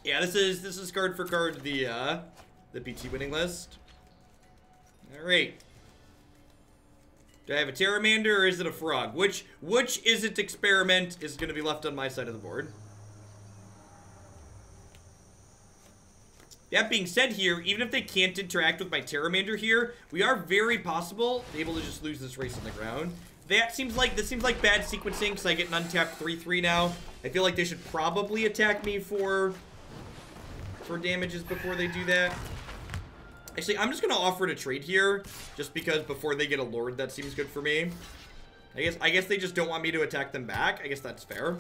Yeah, this is card for card the PT winning list. All right. Do I have a Pteramander or is it a frog? Which is it experiment is going to be left on my side of the board. That being said here, even if they can't interact with my Pteramander here, we are very possible able to just lose this race on the ground. This seems like bad sequencing because I get an untapped 3/3 now. I feel like they should probably attack me for damages before they do that. Actually, I'm just gonna offer to trade here, just because before they get a Lord, that seems good for me. I guess they just don't want me to attack them back. I guess that's fair.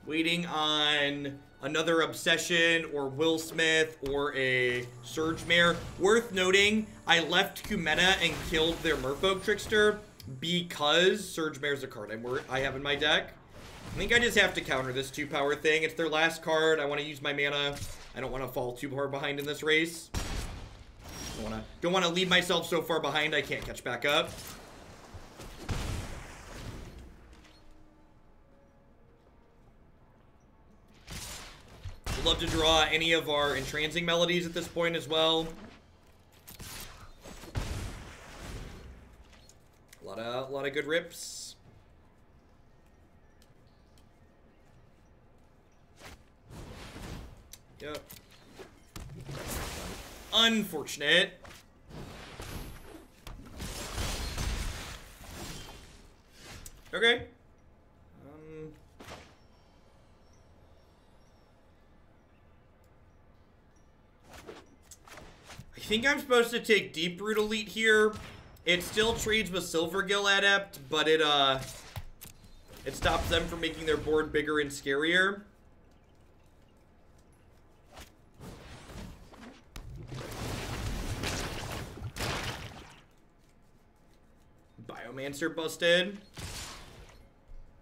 Waiting on another Obsession or Will Smith or a Surge Mare. Worth noting, I left Kumena and killed their Merfolk Trickster because Surge Mare is a card I have in my deck. I think I just have to counter this 2-power thing. It's their last card. I want to use my mana. I don't want to fall too far behind in this race. Don't want to leave myself so far behind I can't catch back up. Would love to draw any of our Entrancing Melodies at this point as well. A lot of good rips. Yep. Unfortunate. Okay. I think I'm supposed to take Deeproot Elite here. It still trades with Silvergill Adept, but it stops them from making their board bigger and scarier. Biomancer busted.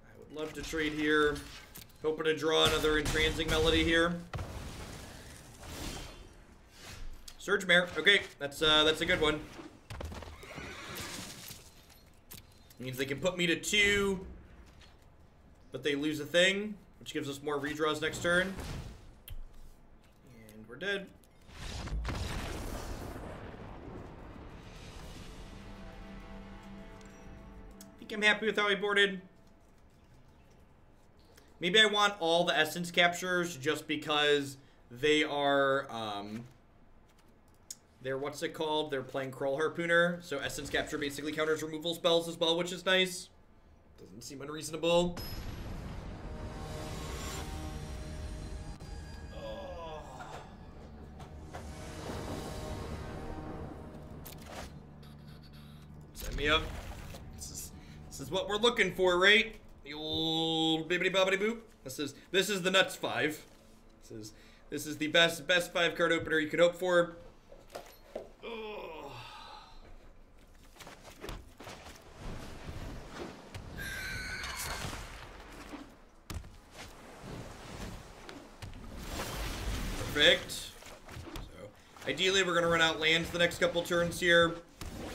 I would love to trade here. Hoping to draw another Entrancing Melody here. Surge Mare. Okay, that's a good one. Means they can put me to 2, but they lose a thing, which gives us more redraws next turn. And we're dead. I think I'm happy with how I boarded. Maybe I want all the Essence Captures just because they are, they're, what's it called? They're playing Krull Harpooner, so Essence Capture basically counters removal spells as well, which is nice. Doesn't seem unreasonable. Oh. Sign me up. This is what we're looking for, right? The old bibbity bobbity boop. This is the nuts 5. This is the best 5 card opener you could hope for. Perfect. So, ideally, we're gonna run out lands the next couple turns here,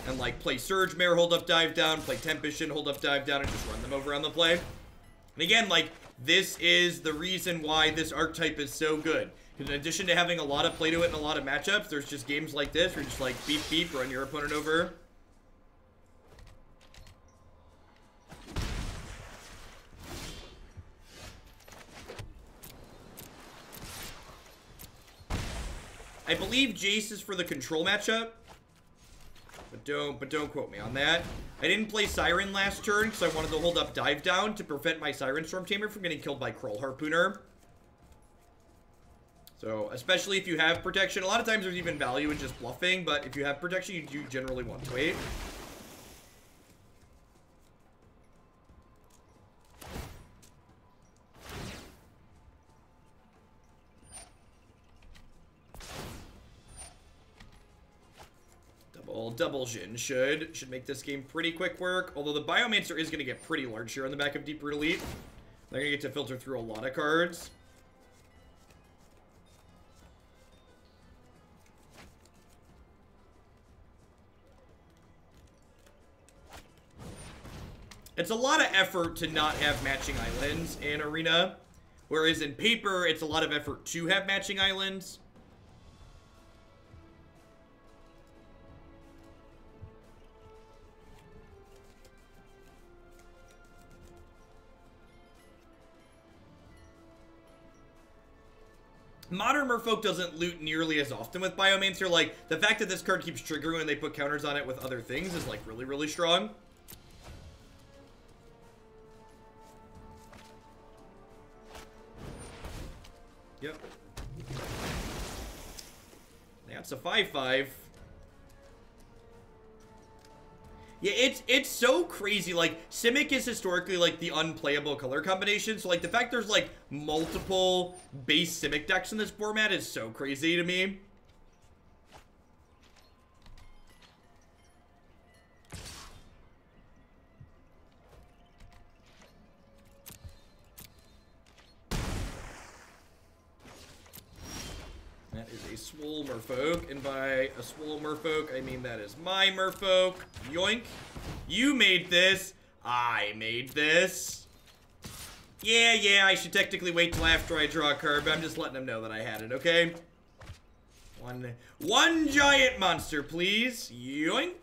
and like play Surge Mare, hold up, dive down, play Tempest Djinn, hold up, dive down, and just run them over on the play. And again, like, this is the reason why this archetype is so good. In addition to having a lot of play to it and a lot of matchups, there's just games like this where you're just like beep beep, run your opponent over. I believe Jace is for the control matchup, but don't quote me on that. I didn't play Siren last turn because I wanted to hold up dive down to prevent my Siren Stormtamer from getting killed by Kroll Harpooner. So, especially if you have protection, a lot of times there's even value in just bluffing, but if you have protection, you do generally want to wait. Double Djinn should make this game pretty quick work. Although the Biomancer is going to get pretty large here on the back of Deep Root Elite. They're going to get to filter through a lot of cards. It's a lot of effort to not have matching islands in Arena. Whereas in Paper, it's a lot of effort to have matching islands. Modern Merfolk doesn't loot nearly as often with Biomancer. Like, the fact that this card keeps triggering when they put counters on it with other things is, like, really, really strong. Yep. That's a 5/5. Yeah, it's so crazy. Like, Simic is historically, like, the unplayable color combination. So, like, the fact there's, like, multiple base Simic decks in this format is so crazy to me. That is a Swole Merfolk, and by a Swole Merfolk, I mean that is my Merfolk. Yoink. You made this. I made this. Yeah, I should technically wait till after I draw a card, but I'm just letting them know that I had it, okay? One giant monster, please. Yoink.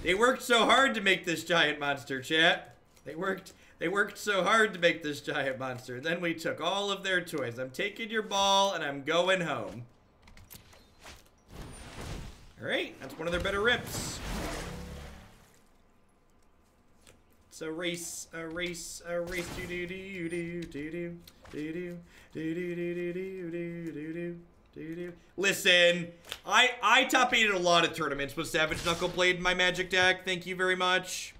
They worked so hard to make this giant monster, chat. They worked so hard to make this giant monster. And then we took all of their toys. I'm taking your ball, and I'm going home. Alright, that's one of their better rips. It's a race, do-do-do-do-do-do-do-do-do-do-do-do-do-do-do. Listen, I top 8 at a lot of tournaments with Savage Knuckleblade in my Magic deck. Thank you very much.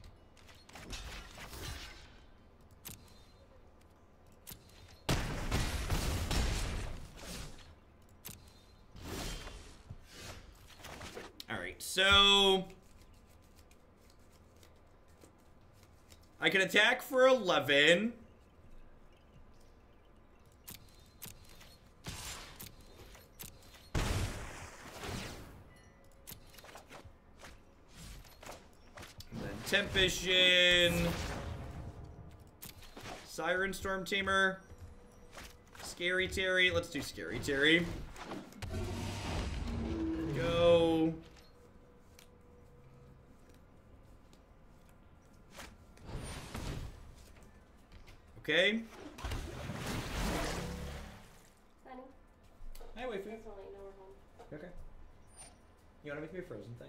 Alright, so I can attack for 11. And then Tempest Djinn, Siren Stormtamer, Scary Terry. Let's do Scary Terry. Go. Okay. Honey. Hi, waifu. Just wanna let you know we're home. Okay. You wanna make me a frozen thing?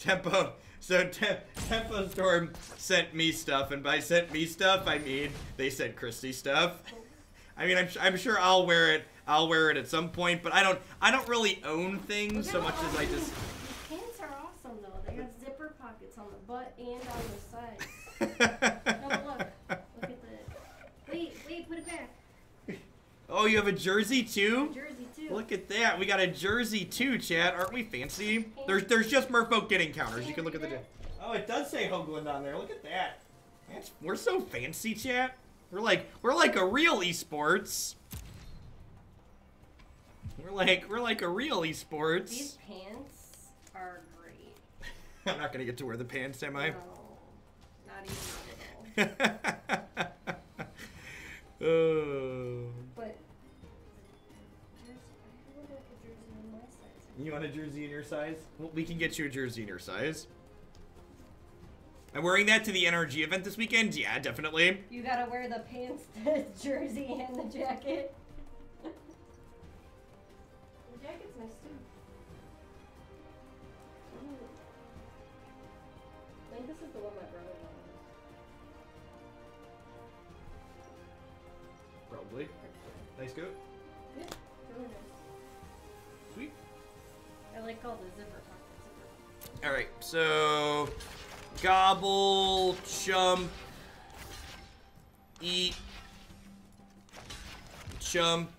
Tempo Storm sent me stuff, and by sent me stuff, I mean they sent Christy stuff. I mean, I'm sure I'll wear it. I'll wear it at some point, but I don't really own things so much as I just. These pants are awesome though. They got zipper pockets on the butt and on the sides. No, look at that. Wait, put it back. Oh, you have a jersey too? A jersey too. Look at that. We got a jersey too, chat. Aren't we fancy? There's just Merfolk getting counters. You can look at the. Oh, it does say Hoagland on there. Look at that. We're so fancy, chat. We're like a real esports. We're like a real esports. These pants are great. I'm not gonna get to wear the pants, am I? No, not even a little. Oh. But I would like a jersey in my size. You want a jersey in your size? Well, we can get you a jersey in your size. I'm wearing that to the NRG event this weekend. Yeah, definitely. You gotta wear the pants, the jersey, and the jacket. The jacket's nice too. I think this is the one my brother wanted. Probably. Nice coat. Yeah, really nice. Sweet. I like all the zipper pockets. All right, so gobble, chump, eat, chump,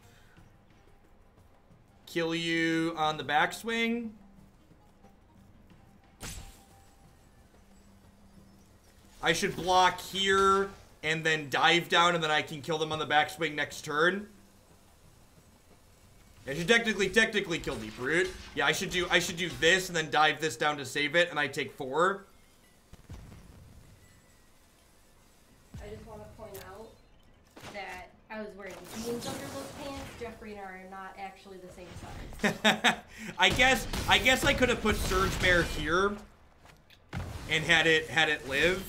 kill you on the backswing. I should block here and then dive down, and then I can kill them on the backswing next turn. I should technically kill Deeproot. Yeah, I should do this and then dive this down to save it, and I take 4. I just want to point out that I was wearing jeans under those pants. Jeffrey and I are not actually the same size. I guess I could have put Surge Mare here and had it live.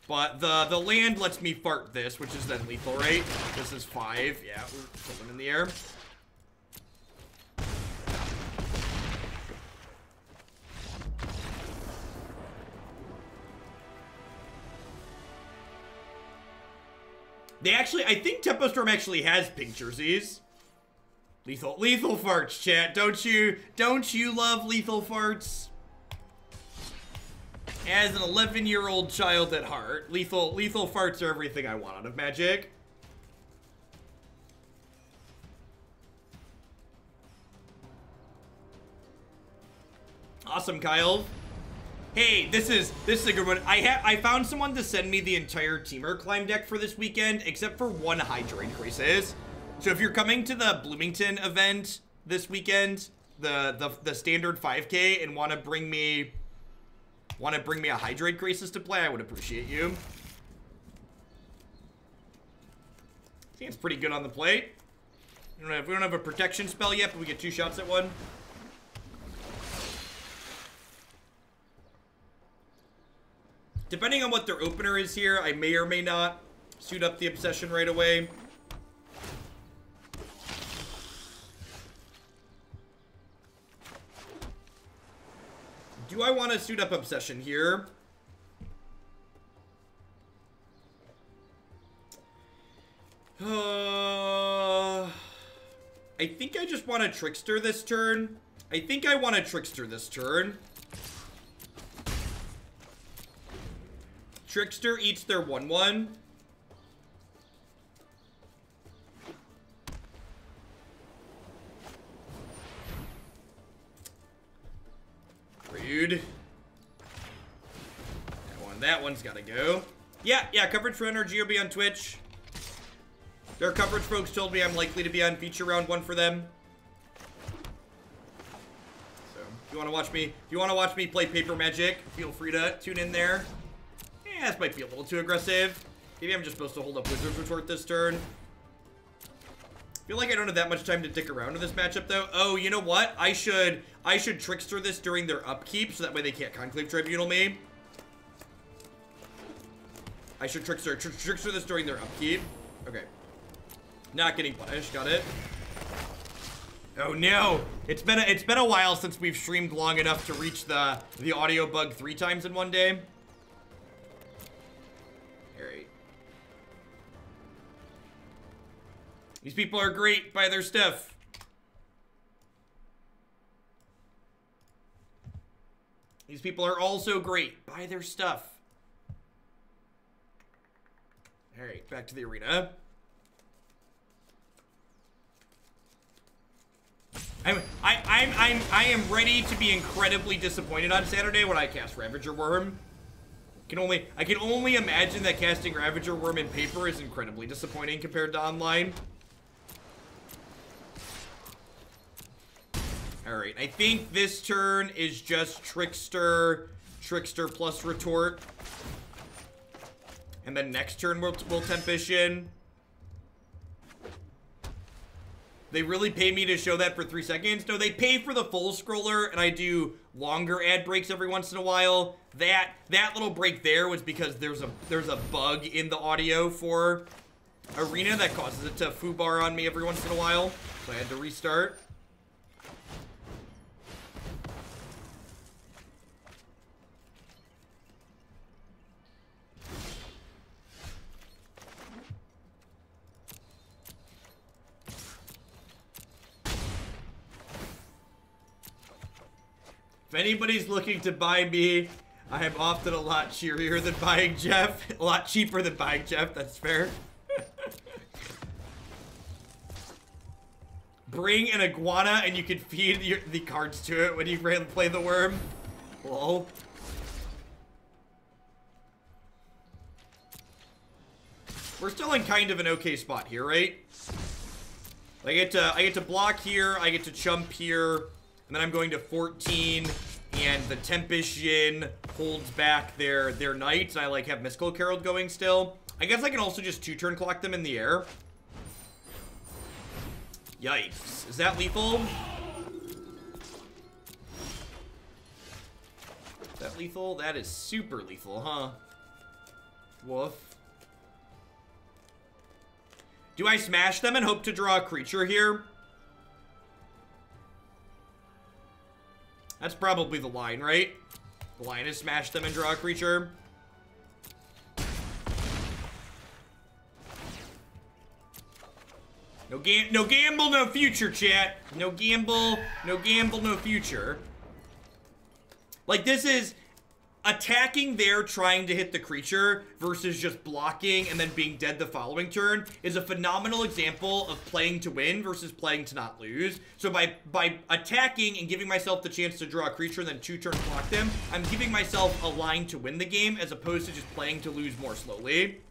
But the land lets me fart this, which is then lethal, right? This is 5. Yeah, we're pulling in the air. They actually, I think Tempest Storm actually has pink jerseys. Lethal farts, chat. Don't you love lethal farts? As an 11-year-old child at heart, lethal farts are everything I want out of Magic. Awesome, Kyle. Hey, this is a good one. I found someone to send me the entire Teamer climb deck for this weekend, except for 1 Hydra increases. So if you're coming to the Bloomington event this weekend, the standard 5K, and want to bring me a Hydra increases to play, I would appreciate you. I think it's pretty good on the plate. We don't have a protection spell yet, but we get 2 shots at one. Depending on what their opener is here, I may or may not suit up the Obsession right away. Do I want to suit up Obsession here? I think I just want to Trickster this turn. Trickster eats their 1/1. Rude. That one's gotta go. Yeah, coverage for NRG will be on Twitch. Their coverage folks told me I'm likely to be on feature round 1 for them. So, if you want to watch me play Paper Magic, feel free to tune in there. Yeah, this might be a little too aggressive. Maybe I'm just supposed to hold up Wizard's Retort this turn. Feel like I don't have that much time to dick around in this matchup, though. Oh, you know what? I should Trickster this during their upkeep, so that way they can't Conclave Tribunal me. I should Trickster this during their upkeep. Okay. Not getting punished. Got it. Oh no! It's been a while since we've streamed long enough to reach the audio bug 3 times in one day. Alright. These people are great. Buy their stuff. These people are also great. Buy their stuff. Alright, back to the arena. I am ready to be incredibly disappointed on Saturday when I cast Ravager Worm. I can only imagine that casting Ravager Worm in paper is incredibly disappointing compared to online. Alright, I think this turn is just Trickster plus Retort. And then next turn we'll Tempest Djinn. They really pay me to show that for 3 seconds? No, they pay for the full scroller, and I do longer ad breaks every once in a while. That little break there was because there's a bug in the audio for Arena that causes it to foobar on me every once in a while. So I had to restart. If anybody's looking to buy me, I am often a lot cheerier than buying Jeff. A lot cheaper than buying Jeff, that's fair. Bring an iguana and you can feed the cards to it when you play the worm. Lol. We're still in kind of an okay spot here, right? I get to block here, I get to chump here. And then I'm going to 14, and the Tempest Djinn holds back their knights, and I like have Mist-Cloaked Herald going still. I guess I can also just 2-turn clock them in the air. Yikes. Is that lethal? Is that lethal? That is super lethal, huh? Woof. Do I smash them and hope to draw a creature here? That's probably the line, right? The line is smash them and draw a creature. No gamble, no future, chat. No gamble, no future. Like, this is attacking there, trying to hit the creature versus just blocking and then being dead the following turn is a phenomenal example of playing to win versus playing to not lose. So by attacking and giving myself the chance to draw a creature and then 2-turn block them, I'm giving myself a line to win the game as opposed to just playing to lose more slowly.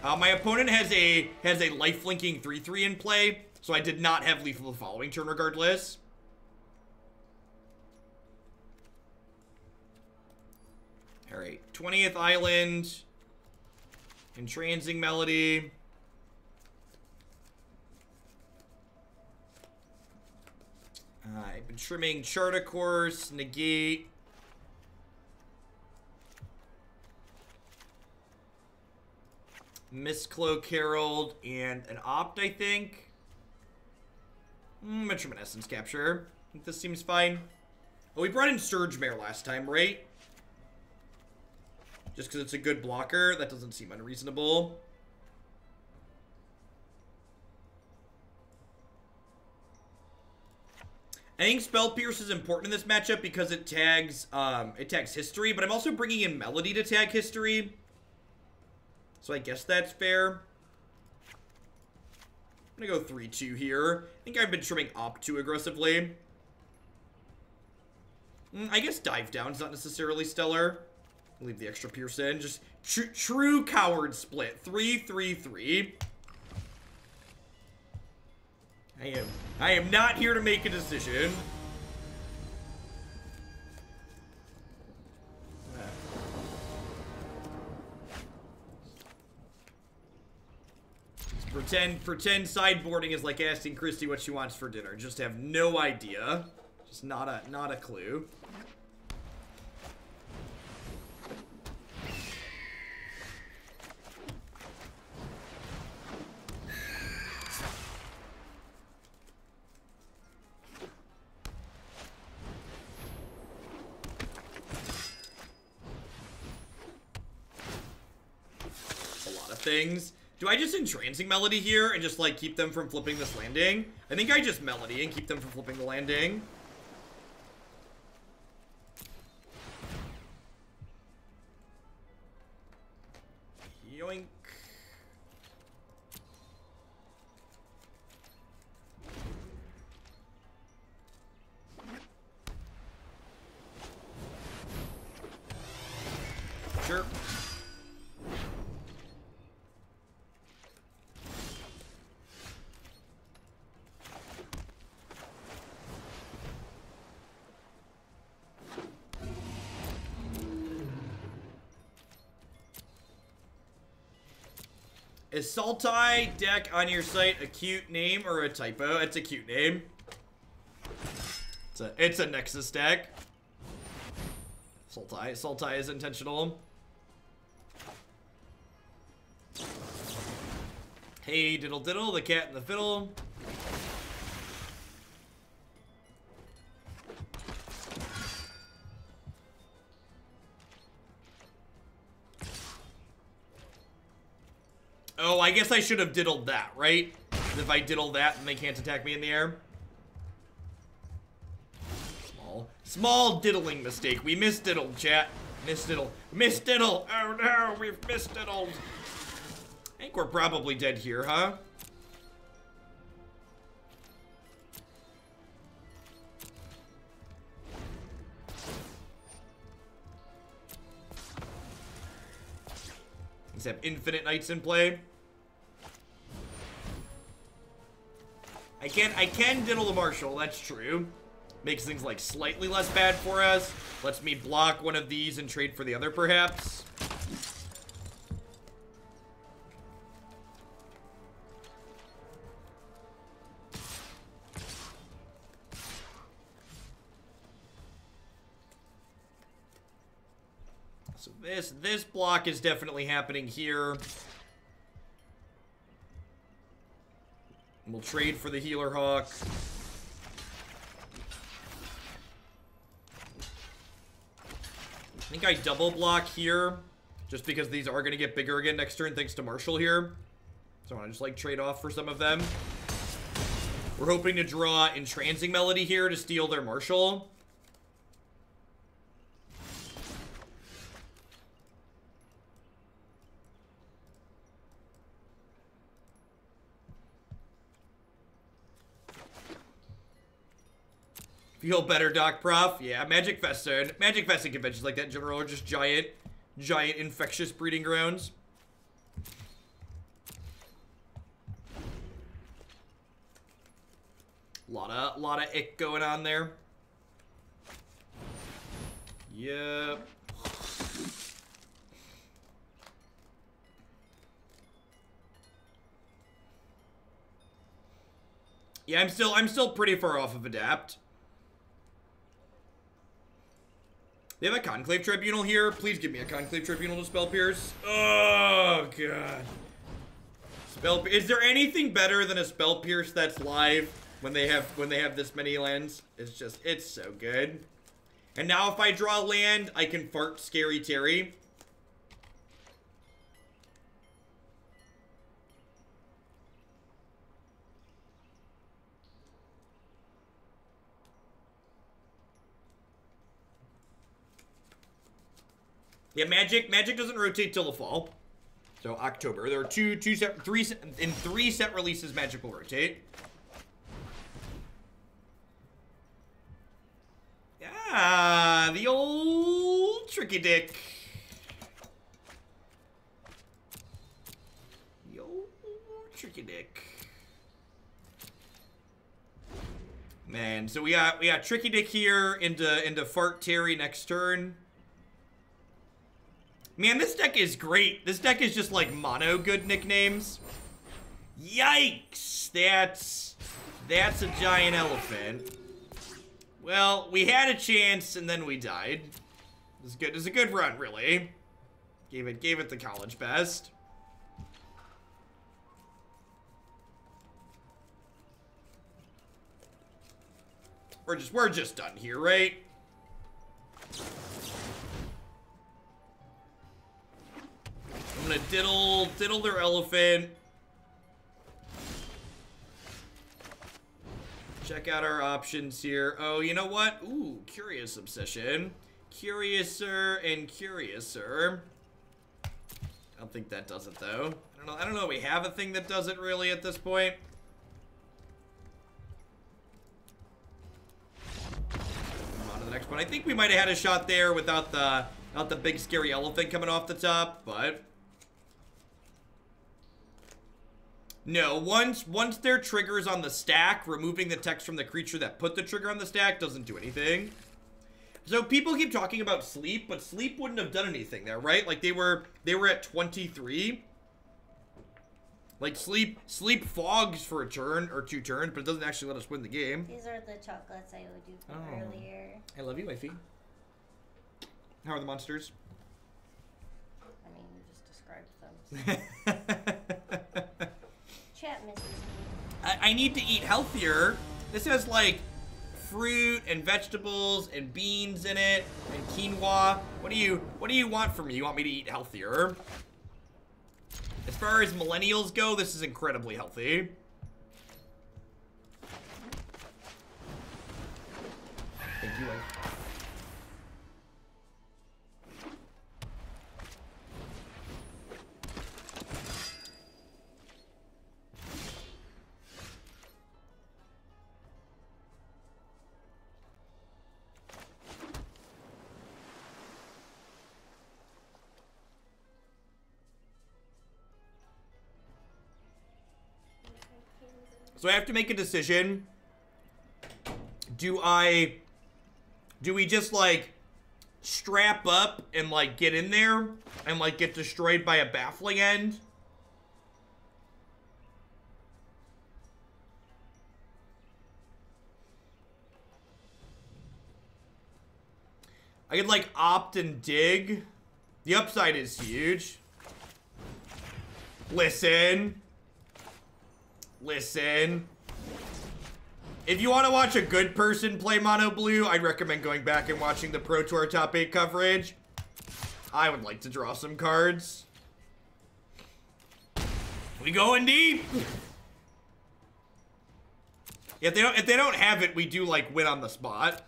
My opponent has a life-linking 3/3 in play, so I did not have lethal the following turn regardless. Alright, 20th Island, Entrancing Melody. I've been trimming Chart of Course, Negate. Mist-Cloaked Herald, and an Opt, I think. I'm gonna trim an Essence Capture. I think this seems fine. Oh, we brought in Surge Mare last time, right? Just because it's a good blocker, that doesn't seem unreasonable. I think Spell Pierce is important in this matchup because it tags history, but I'm also bringing in Melody to tag history. So I guess that's fair. I'm gonna go 3-2 here. I think I've been trimming Opt too aggressively. I guess Dive Down's not necessarily stellar. Leave the extra Pierce in. Just true coward split. 3-3-3. I am not here to make a decision. Pretend sideboarding is like asking Christy what she wants for dinner. Just have no idea. Just not a clue. things. Do I just Entrancing Melody here and just, like, keep them from flipping this landing? I think I just Melody and keep them from flipping the landing. Yoink. Sure. Is Sultai deck on your site a cute name or a typo? It's a cute name. It's a Nexus deck. Sultai is intentional. Hey, diddle diddle, the cat and the fiddle. Oh, I guess I should have diddled that, right? If I diddle that, then they can't attack me in the air. Small diddling mistake. We misdiddled, chat. Misdiddle. Misdiddle! Oh no, we've misdiddled. I think we're probably dead here, huh? These have infinite knights in play. I can diddle the Marshal, that's true. Makes things like slightly less bad for us. Lets me block one of these and trade for the other, perhaps. So this block is definitely happening here. We'll trade for the Healer Hawk. I think I double block here, just because these are going to get bigger again next turn thanks to Marshall here. So I want to just like trade off for some of them. We're hoping to draw Entrancing Melody here to steal their Marshall. Feel better, Doc Prof? Yeah, Magic Fest and conventions like that in general are just giant infectious breeding grounds. Lot of ick going on there. Yep. Yeah, I'm still pretty far off of Adapt. They have a Conclave Tribunal here. Please give me a Conclave Tribunal to Spell Pierce. Oh, God. Is there anything better than a Spell Pierce that's live when they have this many lands? It's so good. And now if I draw land, I can fart Scary Terry. Yeah, Magic doesn't rotate till the fall. So October. There are three set releases Magic will rotate. Yeah, the old Tricky Dick. The old Tricky Dick. Man, so we got Tricky Dick here into Fart Terry next turn. Man, this deck is great. This deck is just like mono good nicknames. Yikes! That's a giant elephant. Well, we had a chance and then we died. It's good. It's a good run, really. Gave it the college best. We're just done here, right? I'm gonna diddle Stiddle their elephant. Check out our options here. Oh, you know what? Ooh, Curious Obsession. Curiouser and Curiouser. I don't think that does it, though. I don't know. We have a thing that does it, really, at this point. On to the next one. I think we might have had a shot there without the big, scary elephant coming off the top, but... No, once their trigger's on the stack, removing the text from the creature that put the trigger on the stack doesn't do anything. So people keep talking about sleep, but sleep wouldn't have done anything there, right? Like they were at 23. Like sleep fogs for a turn or 2 turns, but it doesn't actually let us win the game. These are the chocolates I owed you from earlier. I love you, wifey. How are the monsters? I mean, you just described them. Chat misses me. I need to eat healthier. This has like fruit and vegetables and beans in it and quinoa. What do you want from me? You want me to eat healthier? As far as millennials go, this is incredibly healthy. Thank you, wife. So I have to make a decision. Do we just like strap up and like get in there and like get destroyed by a baffling end? I could like opt and dig. The upside is huge. Listen. If you want to watch a good person play Mono Blue, I'd recommend going back and watching the Pro Tour Top 8 coverage. I would like to draw some cards. We going deep. If they don't have it, we do like win on the spot.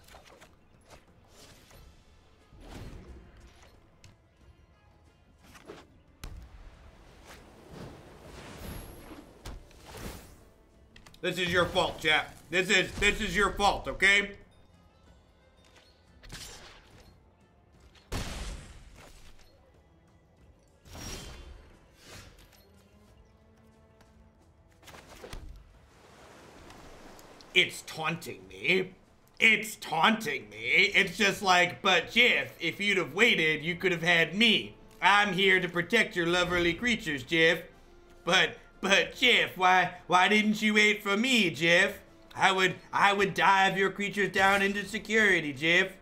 This is your fault, chap. This is your fault, okay? It's taunting me. It's taunting me. It's just like, but Jeff, if you'd have waited, you could have had me. I'm here to protect your loverly creatures, Jeff. But Jeff, why didn't you wait for me, Jeff? I would dive your creatures down into security, Jeff.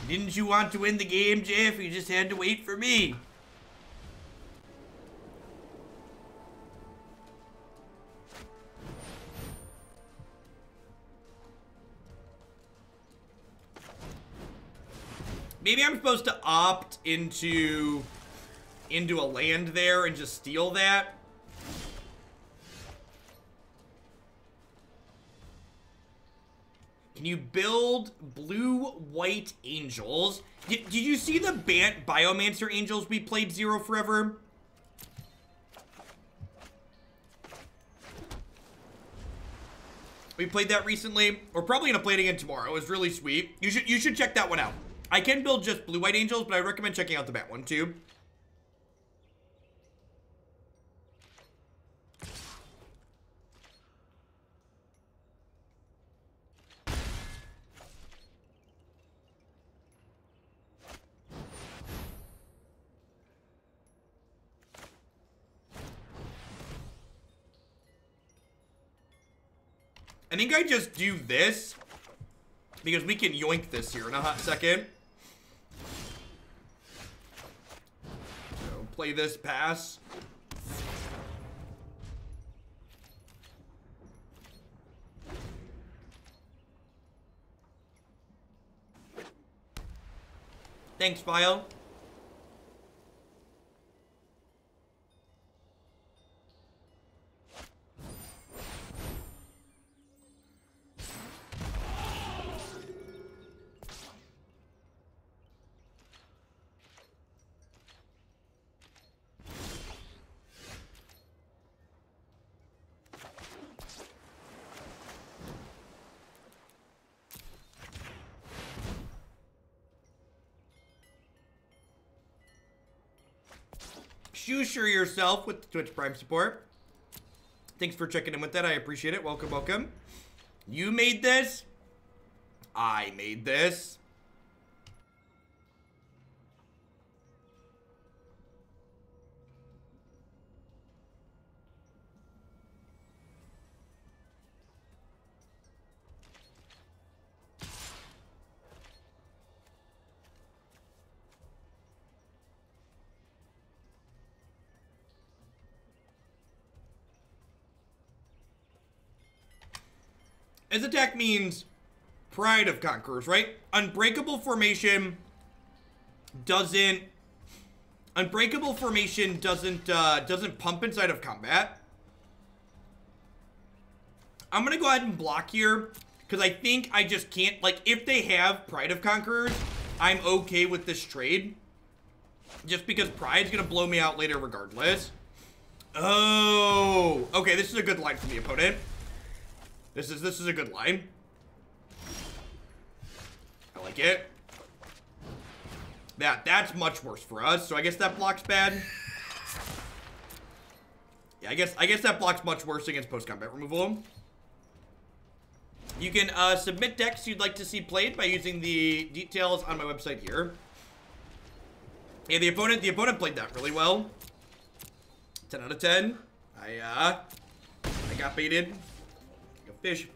Didn't you want to win the game, Jeff? You just had to wait for me. Maybe I'm supposed to opt into a land there and just steal that. Can you build blue-white angels? Did you see the Biomancer angels we played Zero Forever? We played that recently. We're probably gonna play it again tomorrow. It was really sweet. You should check that one out. I can build just blue-white angels, but I recommend checking out the bat one too. I think I just do this because we can yoink this here in a hot second. So play this pass. Thanks, File. Shusher yourself with the Twitch Prime support. Thanks for checking in with that. I appreciate it. Welcome, welcome. You made this. I made this. His attack means Pride of Conquerors, right? Unbreakable formation doesn't pump inside of combat. I'm gonna go ahead and block here because I think I just can't, like, if they have Pride of Conquerors, I'm okay with this trade. Just because Pride's gonna blow me out later regardless. Oh, okay, this is a good line from the opponent. This is a good line. I like it. That's much worse for us. So I guess that block's bad. Yeah, I guess that block's much worse against post-combat removal. You can submit decks you'd like to see played by using the details on my website here. Yeah, the opponent played that really well. 10 out of 10. I got baited.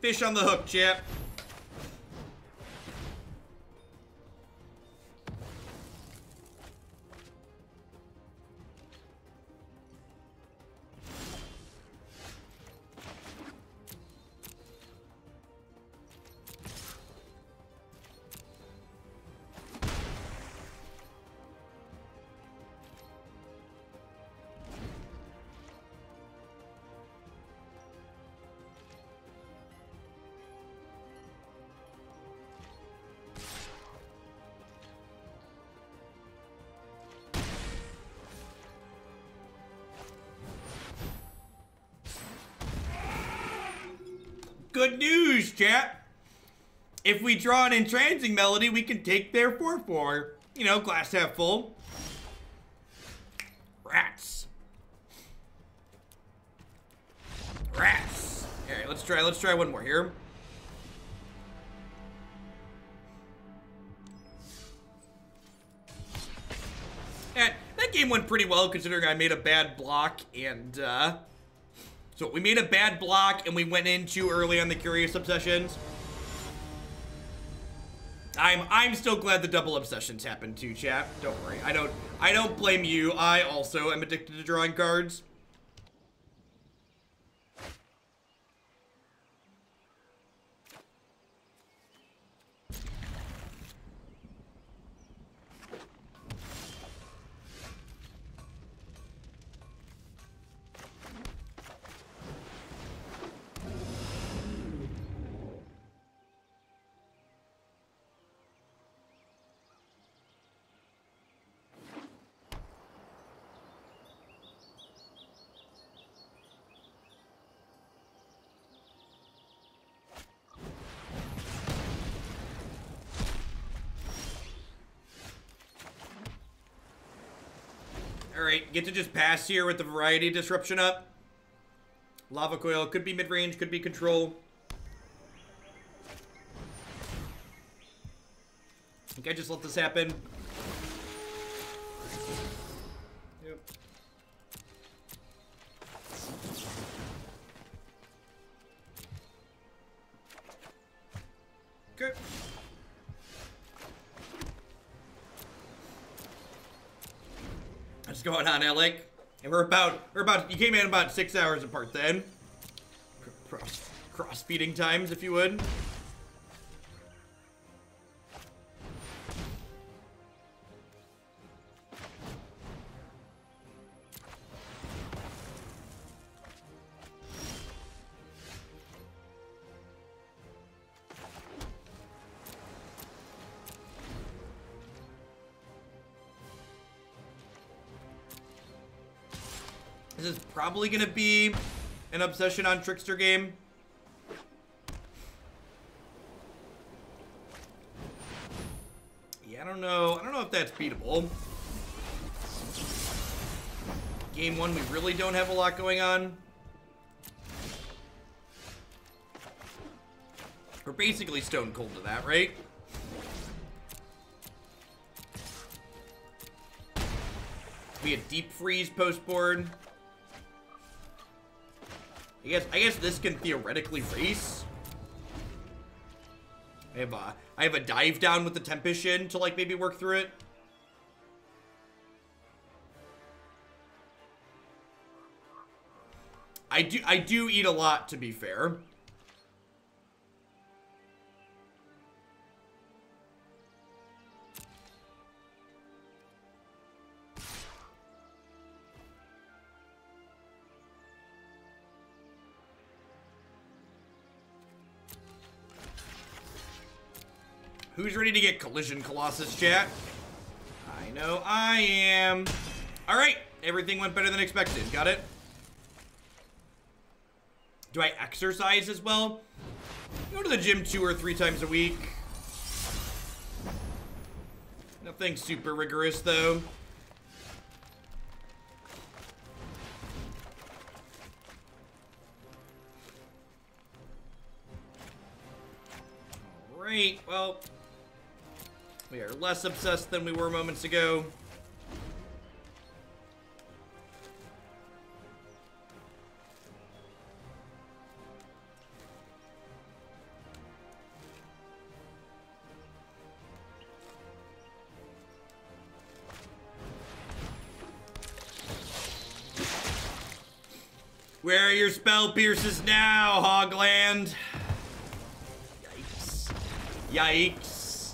Fish on the hook, chap. Good news, chat. If we draw an entrancing melody, we can take their 4/4. You know, glass half full. Rats. Rats. All right, let's try one more here. And that game went pretty well considering I made a bad block and so we made a bad block and we went in too early on the Curious Obsessions. I'm still glad the double obsessions happened too, chat. Don't worry. I don't blame you. I also am addicted to drawing cards. Alright, get to just pass here with the variety disruption up. Lava Coil could be mid-range, could be control. I think I just let this happen. Yep. Okay. What's going on, Alec? And we're about, you came in about 6 hours apart then. Cross feeding times, if you would. This is probably gonna be an obsession on Trickster game. Yeah, I don't know if that's beatable. Game 1, we really don't have a lot going on. We're basically stone cold to that, right? We had deep freeze post board. I guess this can theoretically race. I have a dive down with the Tempest Djinn to like maybe work through it. I do eat a lot, to be fair. Who's ready to get Collision Colossus, chat? I know I am. All right, everything went better than expected. Got it? Do I exercise as well? Go to the gym 2 or 3 times a week. Nothing super rigorous, though. All right, well, we are less obsessed than we were moments ago. Where are your spell pierces now, Hogland? Yikes. Yikes.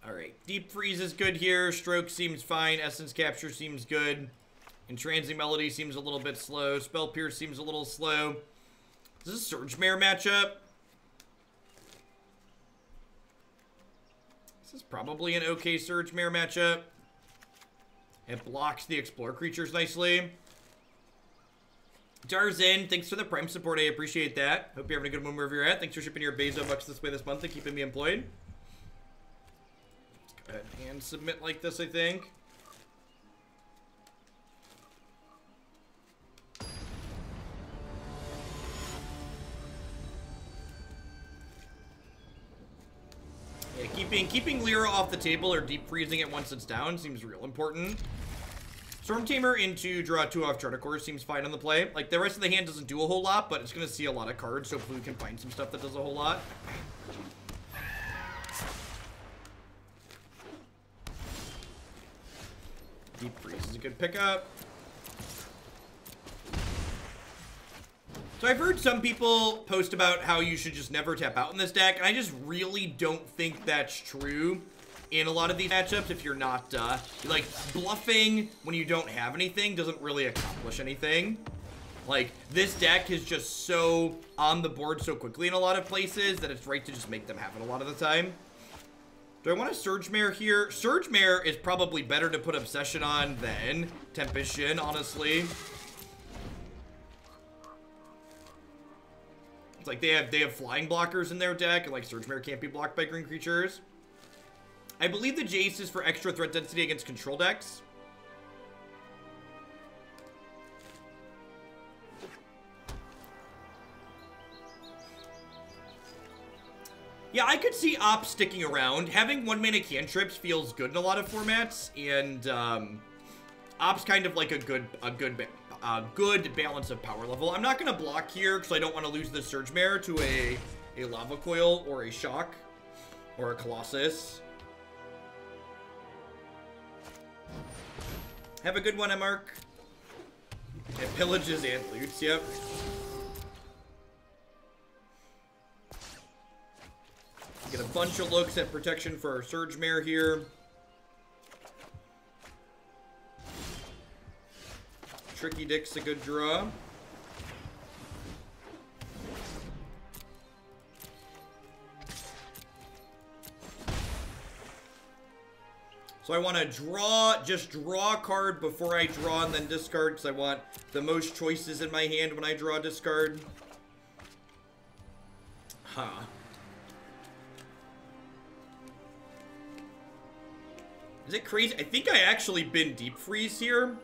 Alright, Deep Freeze is good here. Stroke seems fine. Essence Capture seems good. Entrancing Melody seems a little bit slow. Spell Pierce seems a little slow. Is this a Surge Mare matchup? This is probably an okay Surge Mare matchup. It blocks the Explore creatures nicely. Darzin, thanks for the Prime support. I appreciate that. Hope you're having a good one wherever you're at. Thanks for shipping your Bezo bucks this way this month and keeping me employed. Let's go ahead and submit like this, I think. Yeah, keeping Lyra off the table or deep freezing it once it's down seems real important. Stormtamer into draw 2 off Charticor seems fine on the play. Like, the rest of the hand doesn't do a whole lot, but it's going to see a lot of cards, so hopefully we can find some stuff that does a whole lot. Deep freeze is a good pickup. So I've heard some people post about how you should just never tap out in this deck, and I just really don't think that's true in a lot of these matchups. If you're not, like, bluffing when you don't have anything doesn't really accomplish anything. Like, this deck is just so on the board so quickly in a lot of places that it's right to just make them happen a lot of the time. Do I want a Surge Mare here? Surge Mare is probably better to put Obsession on than Tempest Djinn, honestly. It's like they have flying blockers in their deck, and like Surge Mare can't be blocked by green creatures. I believe the Jace is for extra threat density against control decks. Yeah, I could see Ops sticking around. Having 1-mana cantrips feels good in a lot of formats, and Ops kind of like a good balance of power level. I'm not going to block here because I don't want to lose the Surge Mare to a Lava Coil or a Shock or a Colossus. Have a good one, Mark. And Pillages and Loots, yep. Get a bunch of looks at protection for our Surge Mare here. Tricky Dick's a good draw. So I want to just draw a card before I draw and then discard, because I want the most choices in my hand when I draw a discard. Huh. Is it crazy? I think I actually been deep freeze here.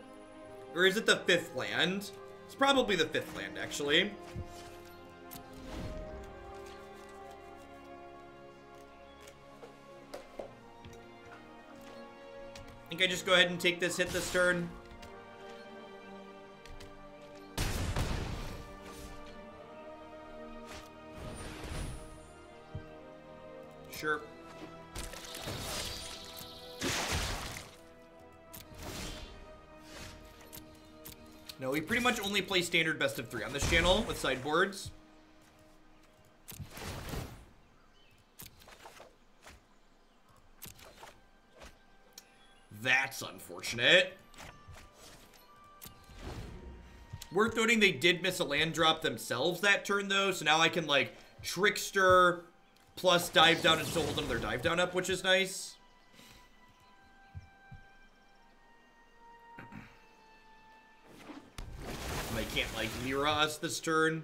Or is it the 5th land? It's probably the 5th land, actually. I think I just go ahead and take this hit this turn. Sure. No, we pretty much only play standard best of 3 on this channel with sideboards. That's unfortunate. Worth noting they did miss a land drop themselves that turn though, so now I can like Trickster plus dive down and still hold another dive down up, which is nice. I can't like Lyra us this turn.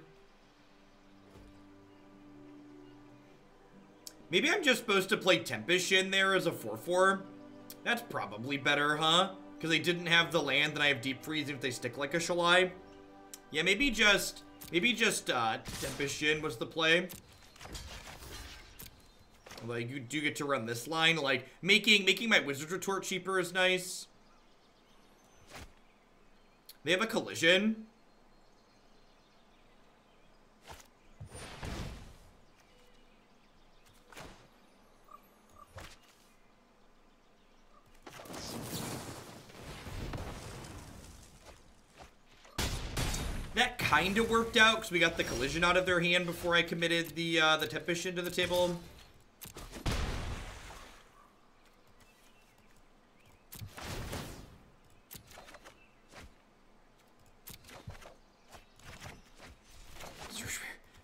Maybe I'm just supposed to play Tempest Djinn there as a 4/4. That's probably better, huh? Because they didn't have the land and I have deep freeze if they stick like a Shalai. Yeah, maybe just Tempest Djinn was the play. Like, you do get to run this line. Like, making my Wizard's Retort cheaper is nice. They have a collision. That kind of worked out because we got the collision out of their hand before I committed the Tempest Djinn to the table.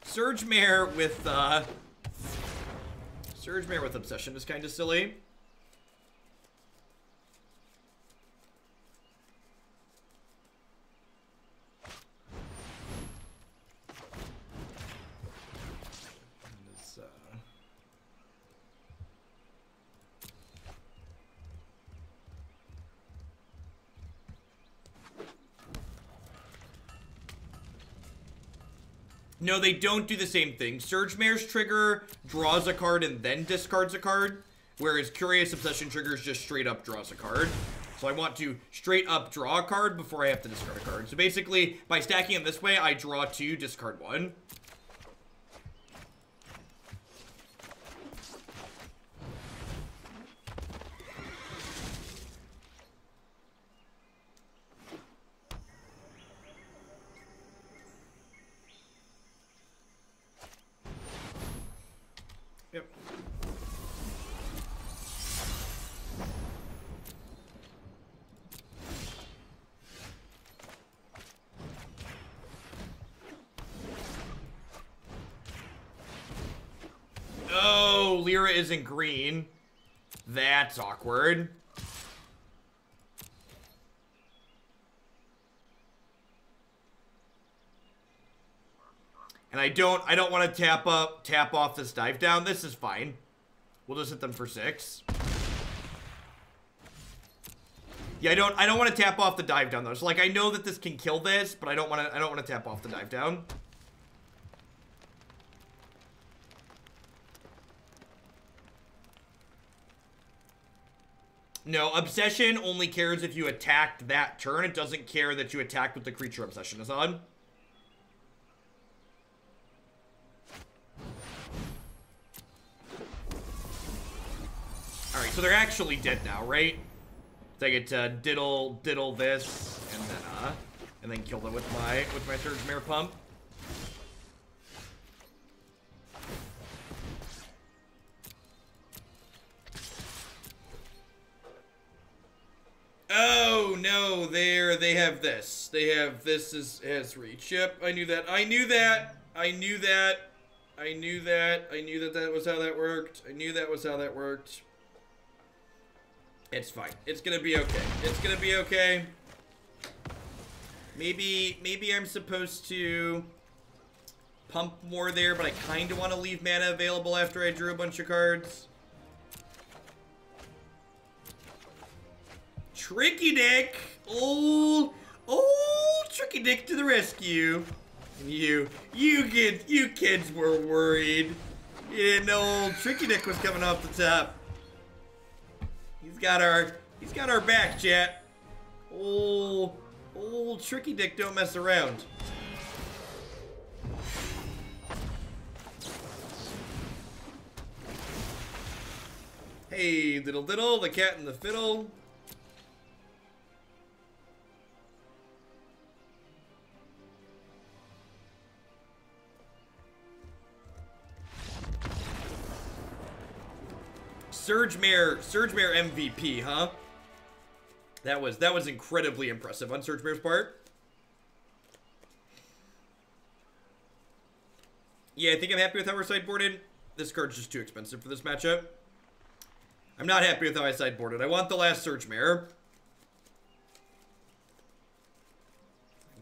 Surge Mare with Obsession is kind of silly. No, they don't do the same thing. Surge Mare's trigger draws a card and then discards a card, whereas Curious Obsession triggers just straight up draws a card. So I want to straight up draw a card before I have to discard a card. So basically, by stacking them this way, I draw 2, discard 1. Lyra isn't green. That's awkward. And I don't want to tap off this dive down. This is fine. We'll just hit them for 6. Yeah, I don't want to tap off the dive down though. So like I know that this can kill this, but I don't want to tap off the dive down. No, Obsession only cares if you attacked that turn. It doesn't care that you attacked with the creature Obsession is on. Alright, so they're actually dead now, right? So I get to diddle this, and then kill them with my Surge Mare pump. Oh no, they have this. They have this as reach. Yep, I knew that. I knew that was how that worked. I knew that was how that worked. It's fine. It's gonna be okay. It's gonna be okay. Maybe I'm supposed to pump more there, but I kind of want to leave mana available after I drew a bunch of cards. Tricky Dick. Old Tricky Dick to the rescue. And you kids were worried. You didn't know old Tricky Dick was coming off the top. He's got our back, chat. Old Tricky Dick don't mess around. Hey, diddle diddle, the cat and the fiddle. Surge Mare MVP, huh? That was incredibly impressive on Surge Mare's part. Yeah, I think I'm happy with how we're sideboarded. This card's just too expensive for this matchup. I'm not happy with how I sideboarded. I want the last Surge Mare.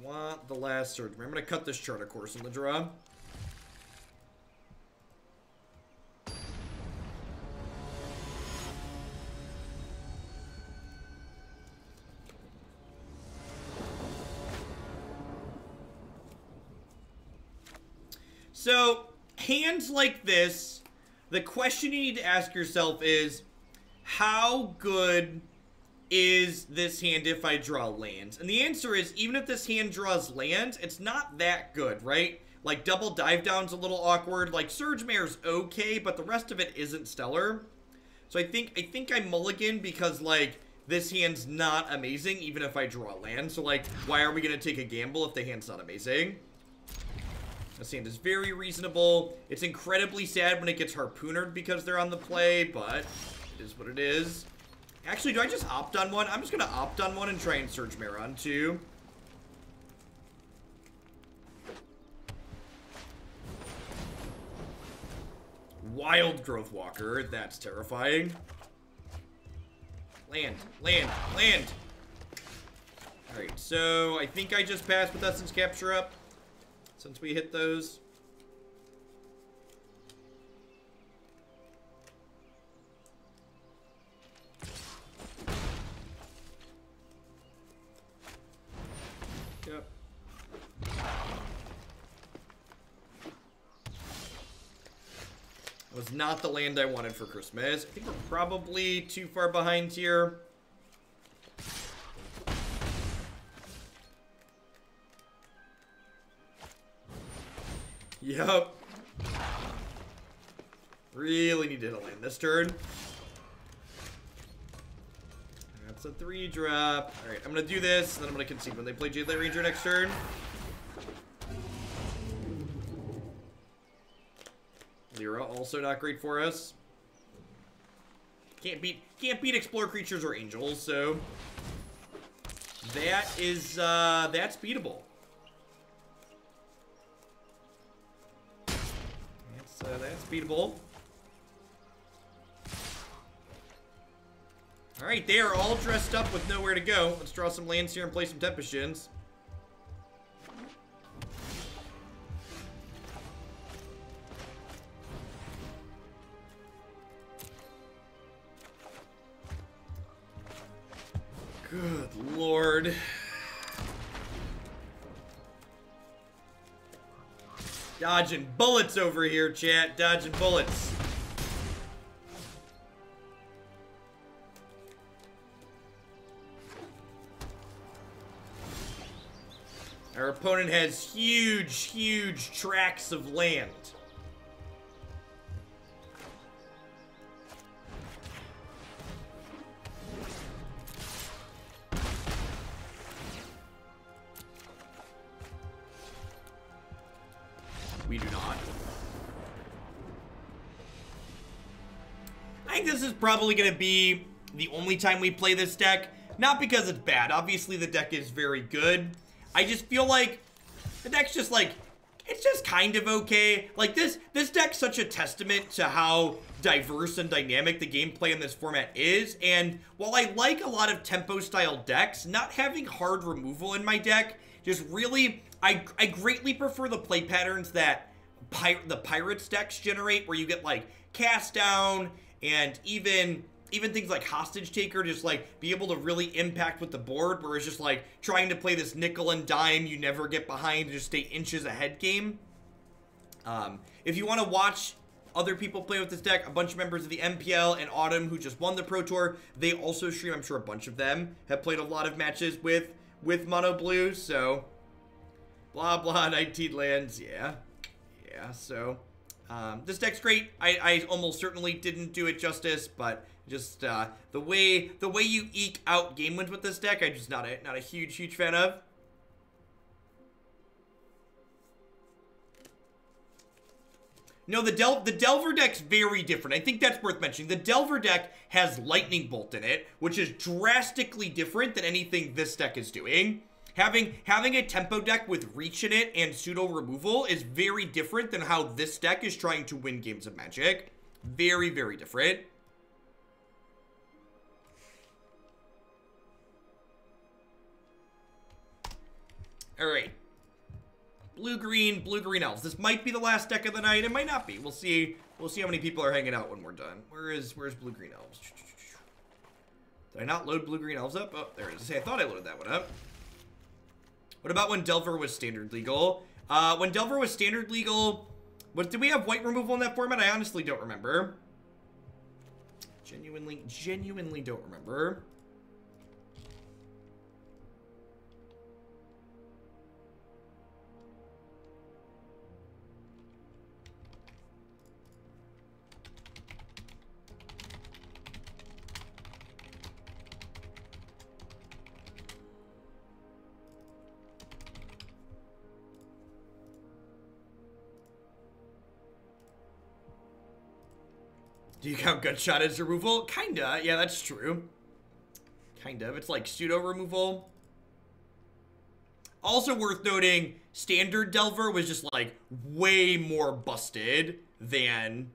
I want the last Surge Mare. I'm going to cut this chart, of course, in the draw. So, hands like this, the question you need to ask yourself is, how good is this hand if I draw lands? And the answer is, even if this hand draws lands, it's not that good, right? Like, double dive down's a little awkward. Like, Surge Mare's okay, but the rest of it isn't stellar. So I think I mulligan because, like, this hand's not amazing, even if I draw land. So, like, why are we going to take a gamble if the hand's not amazing? This hand is very reasonable. It's incredibly sad when it gets harpoonered because they're on the play, but it is what it is. Actually, do I just opt on one? I'm just going to opt on one and try and Surge Mare on two. Wild Growth Walker. That's terrifying. Land, land, land. Alright, so I think I just passed with Essence Capture up. Since we hit those. Yep. Was not the land I wanted for Christmas. I think we're probably too far behind here. Yup. Really need to hit a land this turn. That's a 3-drop. Alright, I'm gonna do this, then I'm gonna concede when they play Jade Light Ranger next turn. Lyra, also not great for us. Can't beat Explore Creatures or Angels, so that is that's beatable. That's beatable. Alright, they are all dressed up with nowhere to go. Let's draw some lands here and play some Tempest Djinns. Good lord. Dodging bullets over here, chat. Dodging bullets. Our opponent has huge tracts of land. We do not. I think this is probably going to be the only time we play this deck. Not because it's bad. Obviously, the deck is very good. I just feel like the deck's just like, it's just kind of okay. Like, this deck's such a testament to how diverse and dynamic the gameplay in this format is. And while I like a lot of tempo-style decks, not having hard removal in my deck just really... I greatly prefer the play patterns that the Pirates decks generate, where you get, like, Cast Down and even even things like Hostage Taker, just like be able to really impact with the board, where it's just like trying to play this nickel and dime, you never get behind, just stay inches ahead game. If you want to watch other people play with this deck, a bunch of members of the MPL and Autumn who just won the Pro Tour, they also stream. I'm sure a bunch of them have played a lot of matches with Mono Blue, so blah blah 19 lands, yeah, so this deck's great. I almost certainly didn't do it justice, but just the way you eke out game wins with this deck, I'm just not a huge fan of. No, the Delver deck's very different. I think that's worth mentioning. The Delver deck has Lightning Bolt in it, which is drastically different than anything this deck is doing. Having a tempo deck with Reach in it and pseudo removal is very different than how this deck is trying to win games of Magic. Very, very different. All right. Blue-green Elves. This might be the last deck of the night. It might not be. We'll see. We'll see how many people are hanging out when we're done. Where's Blue-green Elves? Did I not load Blue-green Elves up? Oh, there it is. I thought I loaded that one up. What about when Delver was standard legal? When Delver was standard legal, did we have white removal in that format? I honestly don't remember. Genuinely don't remember. Do you count Gutshot as removal? Kinda. Yeah, that's true. Kind of. It's like pseudo removal. Also worth noting, standard Delver was just like way more busted than